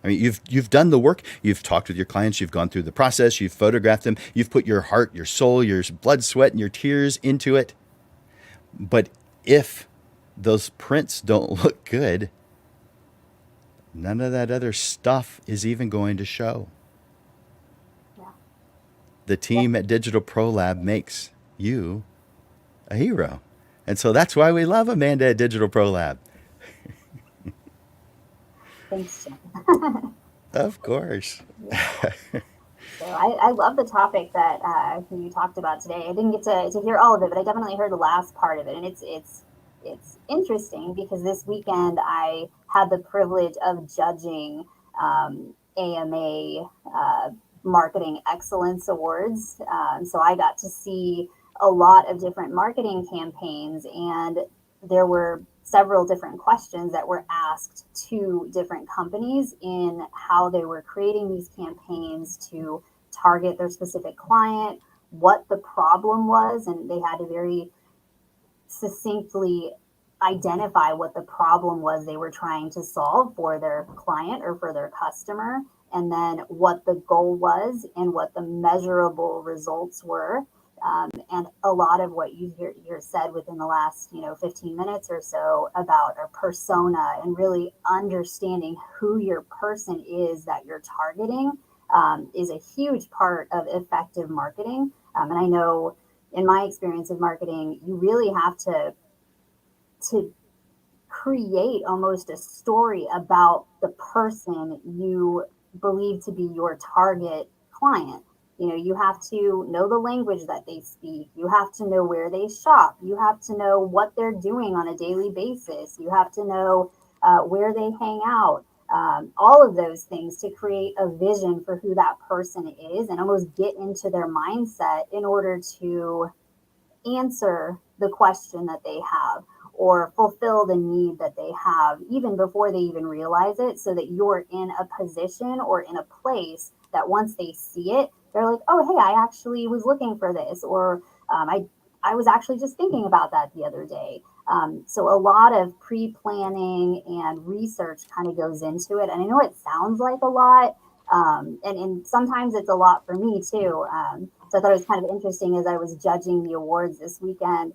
I mean, you've done the work. You've talked with your clients. You've gone through the process. You've photographed them. You've put your heart, your soul, your blood, sweat, and your tears into it. But if those prints don't look good, none of that other stuff is even going to show. Yeah. The team at Digital Pro Lab makes you a hero. And so that's why we love Amanda at Digital Pro Lab. Thanks, Jim. Of course. Yeah. So I love the topic that you talked about today. I didn't get to hear all of it, but I definitely heard the last part of it, and it's interesting because this weekend I had the privilege of judging AMA Marketing Excellence Awards. So I got to see a lot of different marketing campaigns, and there were several different questions that were asked to different companies in how they were creating these campaigns to target their specific client, what the problem was, and they had to very succinctly identify what the problem was they were trying to solve for their client or for their customer, and then what the goal was and what the measurable results were. And a lot of what you hear said within the last 15 minutes or so about a persona and really understanding who your person is that you're targeting is a huge part of effective marketing. And I know in my experience of marketing, you really have to create almost a story about the person you believe to be your target client. You have to know the language that they speak. You have to know where they shop. You have to know what they're doing on a daily basis. You have to know where they hang out. All of those things to create a vision for who that person is and almost get into their mindset in order to answer the question that they have or fulfill the need that they have even before they even realize it, so that you're in a position or in a place that once they see it, they're like, oh, hey, I actually was looking for this, or I was actually just thinking about that the other day. So a lot of pre-planning and research kind of goes into it. And I know it sounds like a lot, and sometimes it's a lot for me too. So I thought it was kind of interesting as I was judging the awards this weekend,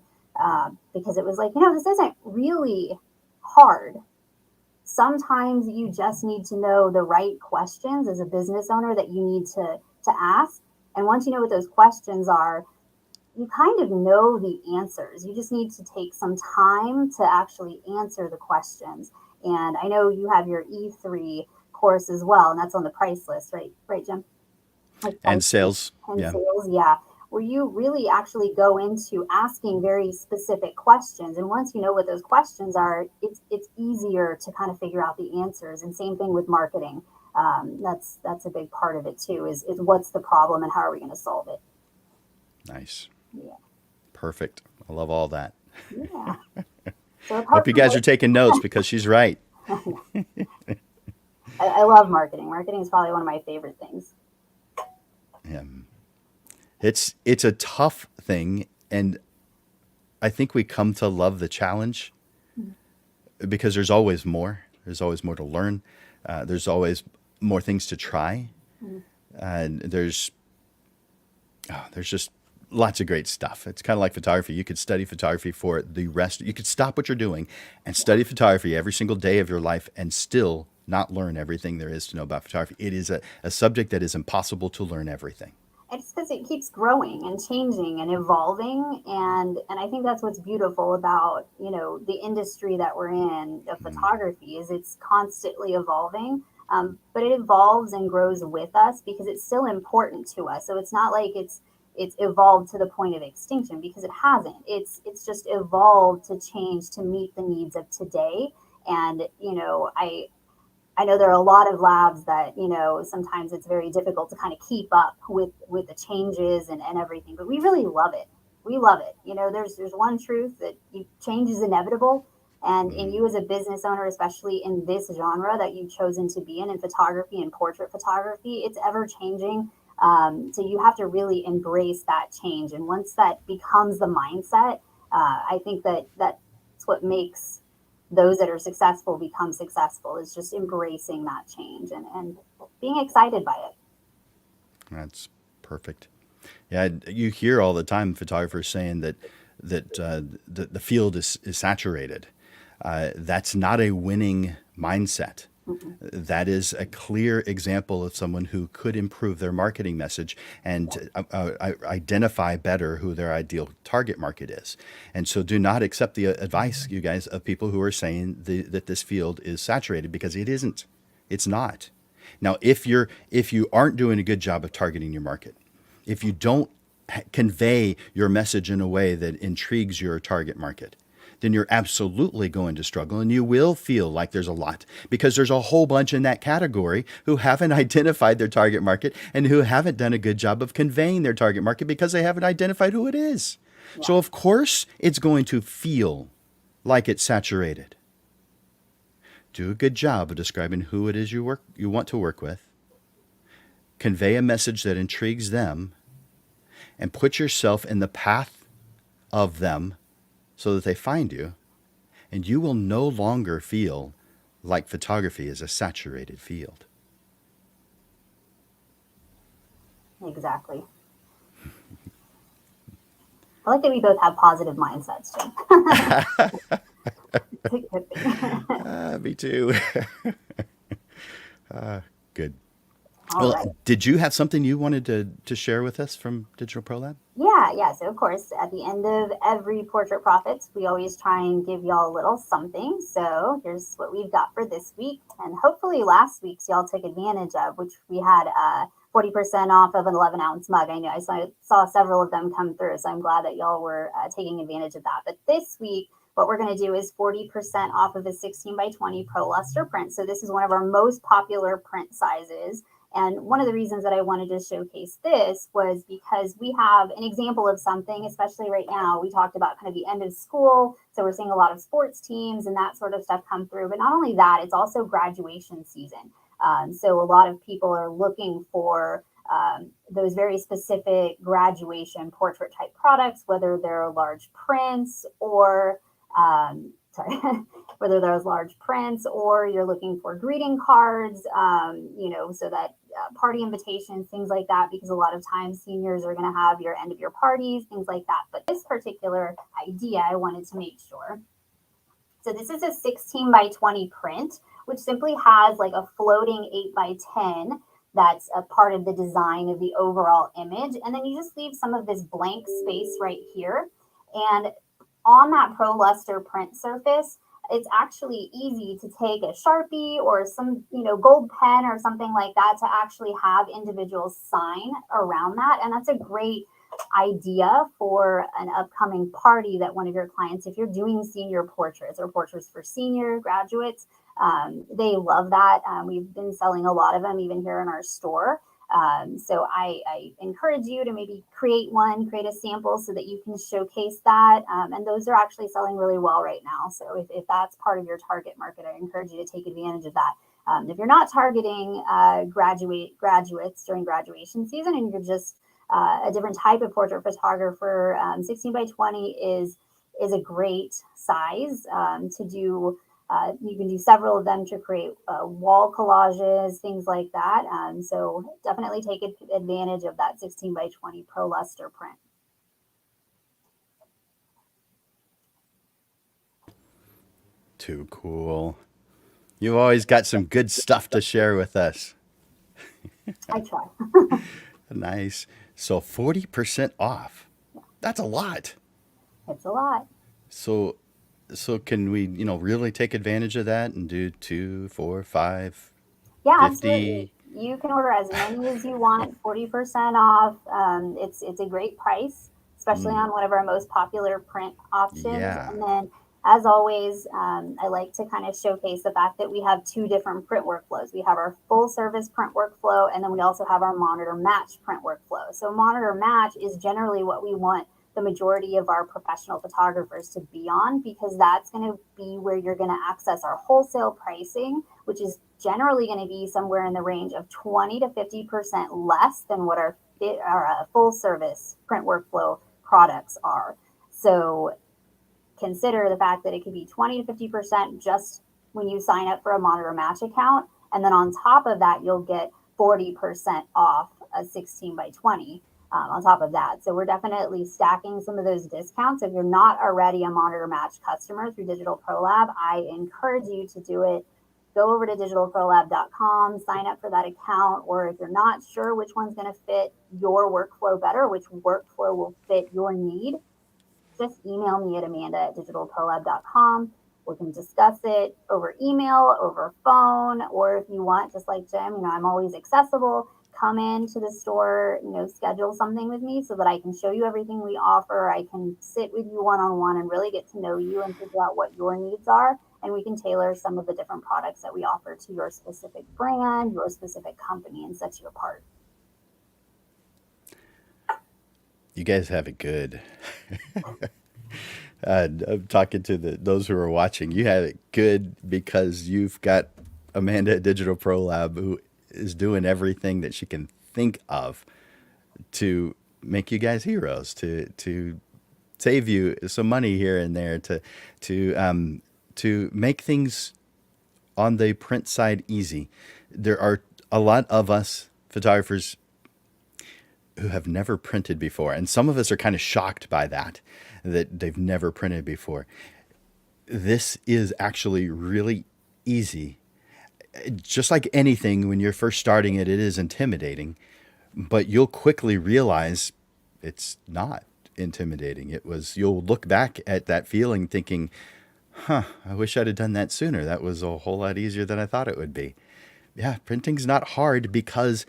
because it was like, this isn't really hard. Sometimes you just need to know the right questions as a business owner that you need to ask. And once you know what those questions are, you kind of know the answers. You just need to take some time to actually answer the questions. And I know you have your E3 course as well, and that's on the price list, right? Right, Jim? Like And pricing sales. and Yeah. sales, yeah. Where you really actually go into asking very specific questions. And once you know what those questions are, it's easier to kind of figure out the answers. And same thing with marketing. That's a big part of it too. Is what's the problem and how are we going to solve it? Nice. Yeah, Perfect. I love all that. yeah. So Hope apart you from guys what are taking notes because she's right. I love marketing. Marketing is probably one of my favorite things. Um, it's a tough thing, and I think we come to love the challenge because there's always more. There's always more to learn. There's always more things to try, Mm-hmm. and there's just lots of great stuff. It's kind of like photography. You could study photography for the rest. You could stop what you're doing and study photography every single day of your life and still not learn everything there is to know about photography. It is a subject that is impossible to learn everything. It's because it keeps growing and changing and evolving, and I think that's what's beautiful about the industry that we're in of Mm, photography is it's constantly evolving, but it evolves and grows with us because it's still important to us. So it's not like it's evolved to the point of extinction because it hasn't. It's just evolved to change to meet the needs of today. And I know there are a lot of labs that sometimes it's very difficult to kind of keep up with the changes and everything, but we really love it. We love it. There's one truth that change is inevitable, and in mm, you as a business owner, especially in this genre that you've chosen to be in photography and portrait photography, it's ever changing. So you have to really embrace that change, and once that becomes the mindset, I think that's what makes those that are successful become successful is just embracing that change and being excited by it. that's perfect. Yeah, you hear all the time photographers saying that the field is saturated. That's not a winning mindset. Mm-mm. That is a clear example of someone who could improve their marketing message Yeah. and identify better who their ideal target market is. And so do not accept the advice, you guys, of people who are saying that this field is saturated because it isn't. It's not. Now, if you aren't doing a good job of targeting your market, if you don't convey your message in a way that intrigues your target market, then you're absolutely going to struggle and you will feel like there's a lot because there's a whole bunch in that category who haven't identified their target market and who haven't done a good job of conveying their target market because they haven't identified who it is. Yeah. So, of course, it's going to feel like it's saturated. Do a good job of describing who it is you want to work with. Convey a message that intrigues them and put yourself in the path of them so that they find you, and you will no longer feel like photography is a saturated field. Exactly. I like that we both have positive mindsets, Jim. It's a good thing. Me too. Good. All Well, right. did you have something you wanted to share with us from Digital Pro Lab? Yeah, yeah. So of course, at the end of every Portrait Profits, we always try and give y'all a little something. So here's what we've got for this week, and hopefully last week's y'all took advantage of, which we had 40% off of an 11-ounce mug. I know I saw several of them come through, so I'm glad that y'all were taking advantage of that. But this week, what we're going to do is 40% off of a 16 by 20 Pro Luster print. So this is one of our most popular print sizes. And one of the reasons that I wanted to showcase this was because we have an example of something, especially right now. We talked about kind of the end of school. So we're seeing a lot of sports teams and that sort of stuff come through. But not only that, it's also graduation season. So a lot of people are looking for those very specific graduation portrait type products, whether they're large prints or sorry, whether those large prints or you're looking for greeting cards, so that party invitations, things like that, because a lot of times seniors are going to have your end of year parties, things like that. But this particular idea, I wanted to make sure. So this is a 16 by 20 print, which simply has like a floating 8 by 10 that's a part of the design of the overall image. And then you just leave some of this blank space right here. And on that Pro Luster print surface, it's actually easy to take a Sharpie or some, gold pen or something like that to actually have individuals sign around that. And that's a great idea for an upcoming party that one of your clients, if you're doing senior portraits or portraits for senior graduates, they love that. We've been selling a lot of them even here in our store. So I encourage you to maybe create a sample so that you can showcase that. And those are actually selling really well right now. So if that's part of your target market, I encourage you to take advantage of that. If you're not targeting graduates during graduation season and you're just a different type of portrait photographer, 16 by 20 is a great size to do. You can do several of them to create wall collages, things like that. So definitely take advantage of that 16 by 20 Pro Luster print. Too cool. You've always got some good stuff to share with us. I try. Nice. So 40% off. That's a lot. It's a lot. So can we, really take advantage of that and do 2, 4, 5, Yeah, 50? absolutely. You can order as many as you want, 40% off. It's a great price, especially on one of our most popular print options. Yeah. And then, as always, I like to kind of showcase the fact that we have two different print workflows. We have our full service print workflow, and then we also have our monitor match print workflow. So monitor match is generally what we want the majority of our professional photographers to be on, because that's going to be where you're going to access our wholesale pricing, which is generally going to be somewhere in the range of 20 to 50% less than what our full service print workflow products are. So consider the fact that it could be 20 to 50% just when you sign up for a monitor match account. And then on top of that, you'll get 40% off a 16 by 20 on top of that. So we're definitely stacking some of those discounts. If you're not already a monitor match customer through Digital Pro Lab, I encourage you to do it. Go over to digitalprolab.com, sign up for that account, or if you're not sure which one's going to fit your workflow better, which workflow will fit your need, just email me at amanda@digitalprolab.com. We can discuss it over email, over phone, or if you want, just like Jim, I'm always accessible. Come into the store, schedule something with me so that I can show you everything we offer. I can sit with you one-on-one and really get to know you and figure out what your needs are. And we can tailor some of the different products that we offer to your specific brand, your specific company, and set you apart. You guys have it good. I'm talking to those who are watching. You have it good because you've got Amanda at Digital Pro Lab, who is doing everything that she can think of to make you guys heroes, to save you some money here and there, to make things on the print side easy. There are a lot of us photographers who have never printed before, and some of us are kind of shocked by that they've never printed before. This is actually really easy. Just like anything, when you're first starting it, it is intimidating, but you'll quickly realize it's not intimidating. You'll look back at that feeling thinking, I wish I'd have done that sooner. That was a whole lot easier than I thought it would be. Yeah, printing's not hard because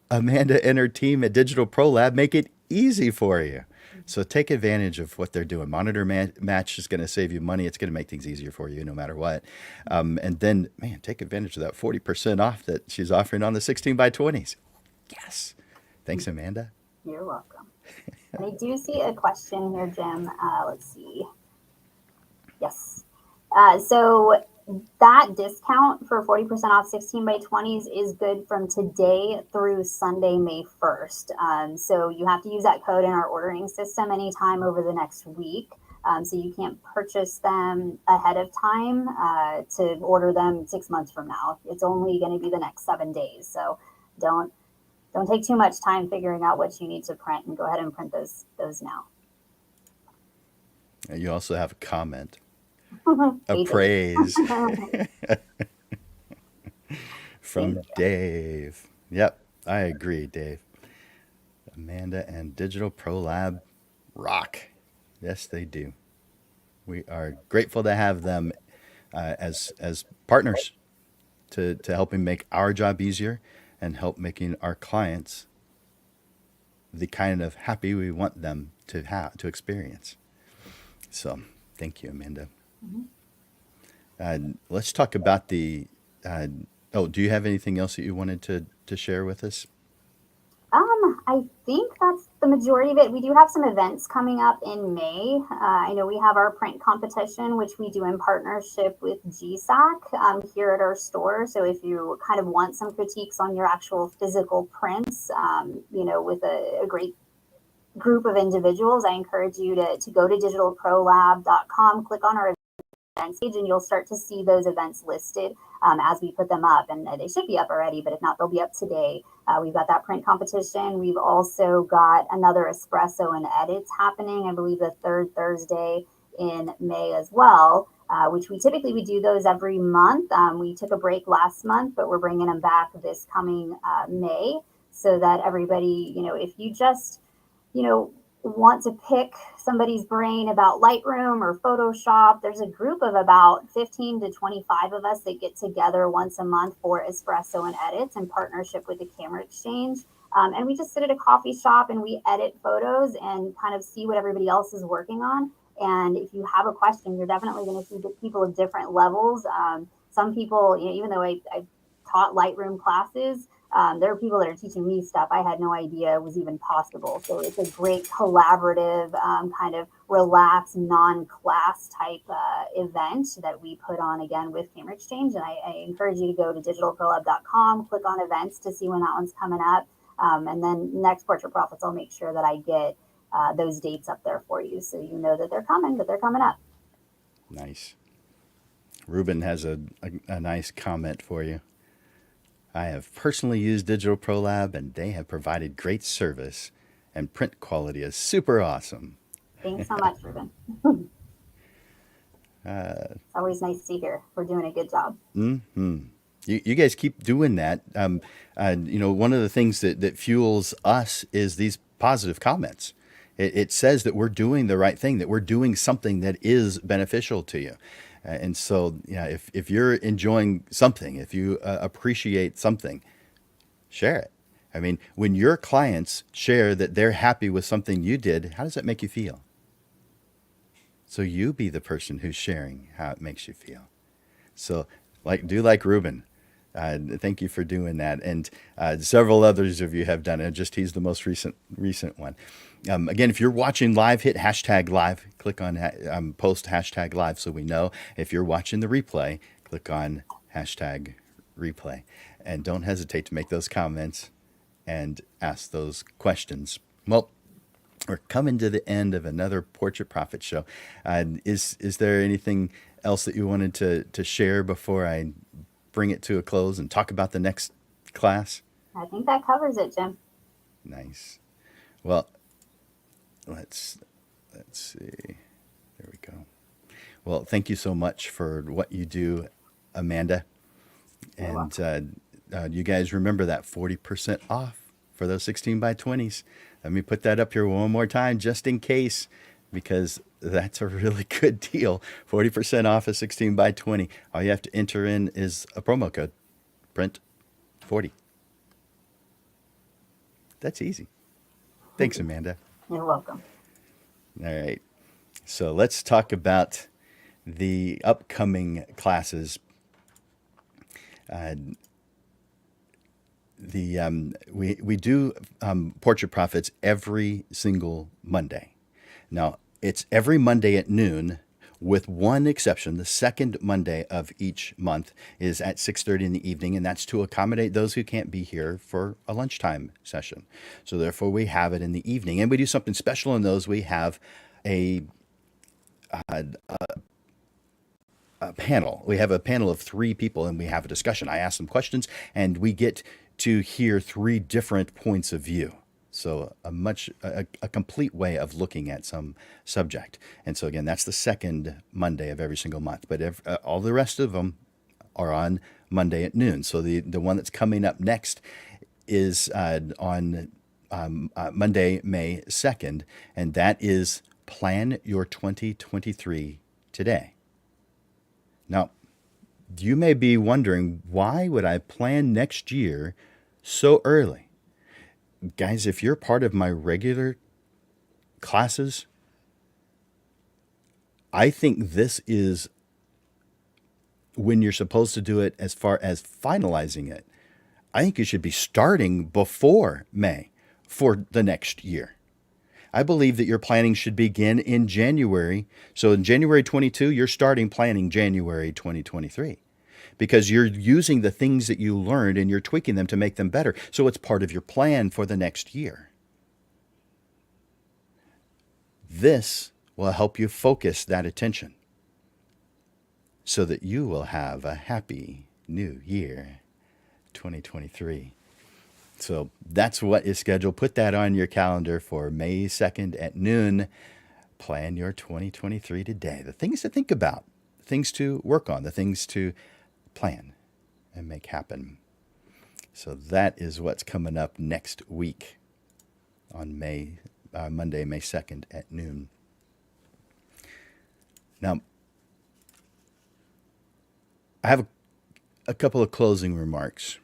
Amanda and her team at Digital Pro Lab make it easy for you. So take advantage of what they're doing. Monitor Match is going to save you money. It's going to make things easier for you no matter what. And then, take advantage of that 40% off that she's offering on the 16 by 20s. Yes. Thanks, Amanda. You're welcome. And I do see a question here, Jim. Let's see. Yes. So that discount for 40% off 16 by 20s is good from today through Sunday, May 1st. So you have to use that code in our ordering system anytime over the next week. So you can't purchase them ahead of time to order them 6 months from now. It's only going to be the next 7 days. So don't take too much time figuring out what you need to print, and go ahead and print those now. And you also have a comment. A praise from Dave. Yep. I agree, Dave. Amanda and Digital Pro Lab rock. Yes, they do. We are grateful to have them as partners to helping make our job easier and help making our clients the kind of happy we want them to experience. So, thank you, Amanda. Mhm. Let's talk about the. Uh, oh, do you have anything else that you wanted to share with us? I think that's the majority of it. We do have some events coming up in May. I know we have our print competition, which we do in partnership with GSAC here at our store. So if you kind of want some critiques on your actual physical prints, with a great group of individuals, I encourage you to go to digitalprolab.com, click on our events page, and you'll start to see those events listed as we put them up. And they should be up already, but if not, they'll be up today. We've got that print competition. We've also got another espresso and edits happening, I believe the third Thursday in May as well. Which we do those every month. We took a break last month, but we're bringing them back this coming May, so that everybody, if you just you know, want to pick somebody's brain about Lightroom or Photoshop, there's a group of about 15 to 25 of us that get together once a month for espresso and edits in partnership with the Camera Exchange. And we just sit at a coffee shop and we edit photos and kind of see what everybody else is working on. And if you have a question, you're definitely going to see people of different levels. Some people, even though I taught Lightroom classes, there are people that are teaching me stuff I had no idea was even possible. So it's a great collaborative, kind of relaxed, non-class type event that we put on again with Camera Exchange. And I encourage you to go to digitalprolab.com, click on events to see when that one's coming up. And then next Portrait Profits, I'll make sure that I get those dates up there for you, so you know that they're coming, but they're coming up. Nice. Ruben has a nice comment for you. I have personally used Digital Pro Lab and they have provided great service and print quality is super awesome. Thanks so much, Ruben. It's always nice to hear we're doing a good job. Hmm. You guys keep doing that. One of the things that fuels us is these positive comments. It says that we're doing the right thing, that we're doing something that is beneficial to you. And so, yeah, if you're enjoying something, if you appreciate something, share it. I mean, when your clients share that they're happy with something you did, how does that make you feel? So you be the person who's sharing how it makes you feel. So, like Ruben. Thank you for doing that, and several others of you have done it. Just he's the most recent one. Again, if you're watching live, hit hashtag live. Click on post hashtag live so we know. If you're watching the replay, click on hashtag replay, and don't hesitate to make those comments and ask those questions. Well, we're coming to the end of another Portrait Profit show. Is there anything else that you wanted to share before I bring it to a close and talk about the next class? I think that covers it, Jim. Nice. Well, let's see. There we go. Well, thank you so much for what you do, Amanda. You're And welcome. you guys remember that 40% off for those 16 by 20s. Let me put that up here one more time just in case, because that's a really good deal. 40% off a 16 by 20. All you have to enter in is a promo code, print 40. That's easy. Thanks, Amanda. You're welcome. All right. So let's talk about the upcoming classes. Uh, we do Portrait Profits every single Monday. Now, it's every Monday at noon, with one exception. The second Monday of each month is at 6:30 in the evening, and that's to accommodate those who can't be here for a lunchtime session. So therefore, we have it in the evening, and we do something special in those. We have a panel. We have a panel of three people, and we have a discussion. I ask them questions, and we get to hear three different points of view. So a complete way of looking at some subject. And so again, that's the second Monday of every single month. But all the rest of them are on Monday at noon. So the one that's coming up next is on Monday, May 2nd, and that is Plan Your 2023 Today. Now, you may be wondering, why would I plan next year so early? Guys, if you're part of my regular classes, I think this is when you're supposed to do it. As far as finalizing it, I think you should be starting before May for the next year. I believe that your planning should begin in January. So in January 22, you're starting planning January 2023 because you're using the things that you learned and you're tweaking them to make them better. So it's part of your plan for the next year. This will help you focus that attention so that you will have a happy new year, 2023. So that's what is scheduled. Put that on your calendar for May 2nd at noon. Plan your 2023 today. The things to think about, the things to work on, the things to plan and make happen. So that is what's coming up next week on Monday, May 2nd at noon. Now, I have a couple of closing remarks.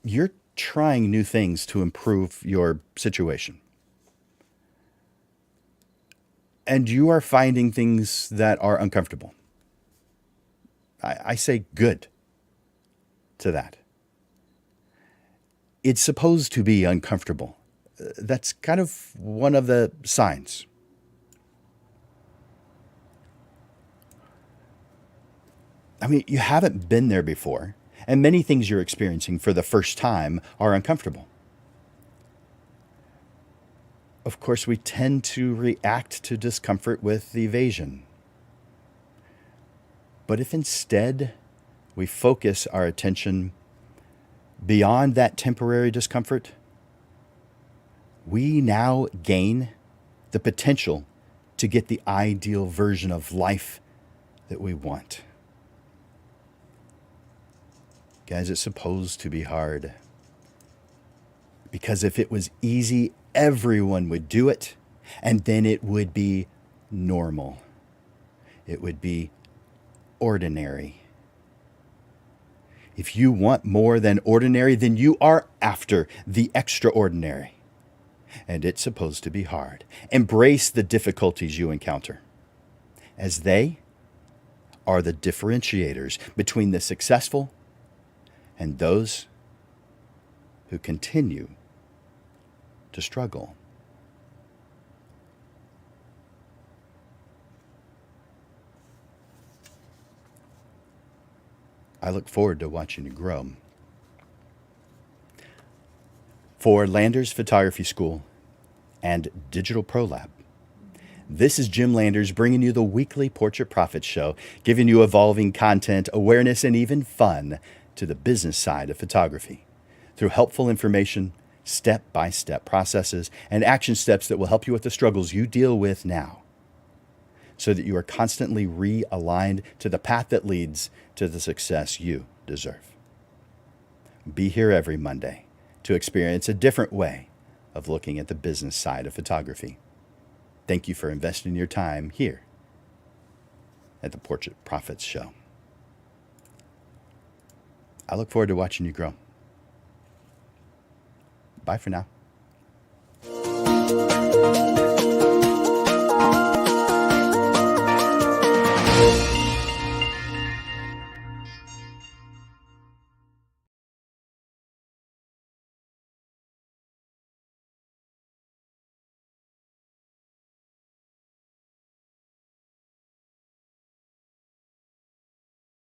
You're trying new things to improve your situation. And you are finding things that are uncomfortable. I say good to that. It's supposed to be uncomfortable. That's kind of one of the signs. I mean, you haven't been there before, and many things you're experiencing for the first time are uncomfortable. Of course, we tend to react to discomfort with evasion. But if instead we focus our attention beyond that temporary discomfort, we now gain the potential to get the ideal version of life that we want. Guys, it's supposed to be hard. Because if it was easy, everyone would do it, and then it would be normal. It would be ordinary. If you want more than ordinary, then you are after the extraordinary. And it's supposed to be hard. Embrace the difficulties you encounter, as they are the differentiators between the successful and those who continue to struggle. I look forward to watching you grow. For Landers Photography School and Digital Pro Lab, this is Jim Landers bringing you the weekly Portrait Profits Show, giving you evolving content, awareness, and even fun to the business side of photography through helpful information, step-by-step processes, and action steps that will help you with the struggles you deal with now, so that you are constantly realigned to the path that leads to the success you deserve. Be here every Monday to experience a different way of looking at the business side of photography. Thank you for investing your time here at the Portrait Profits Show. I look forward to watching you grow. Bye for now.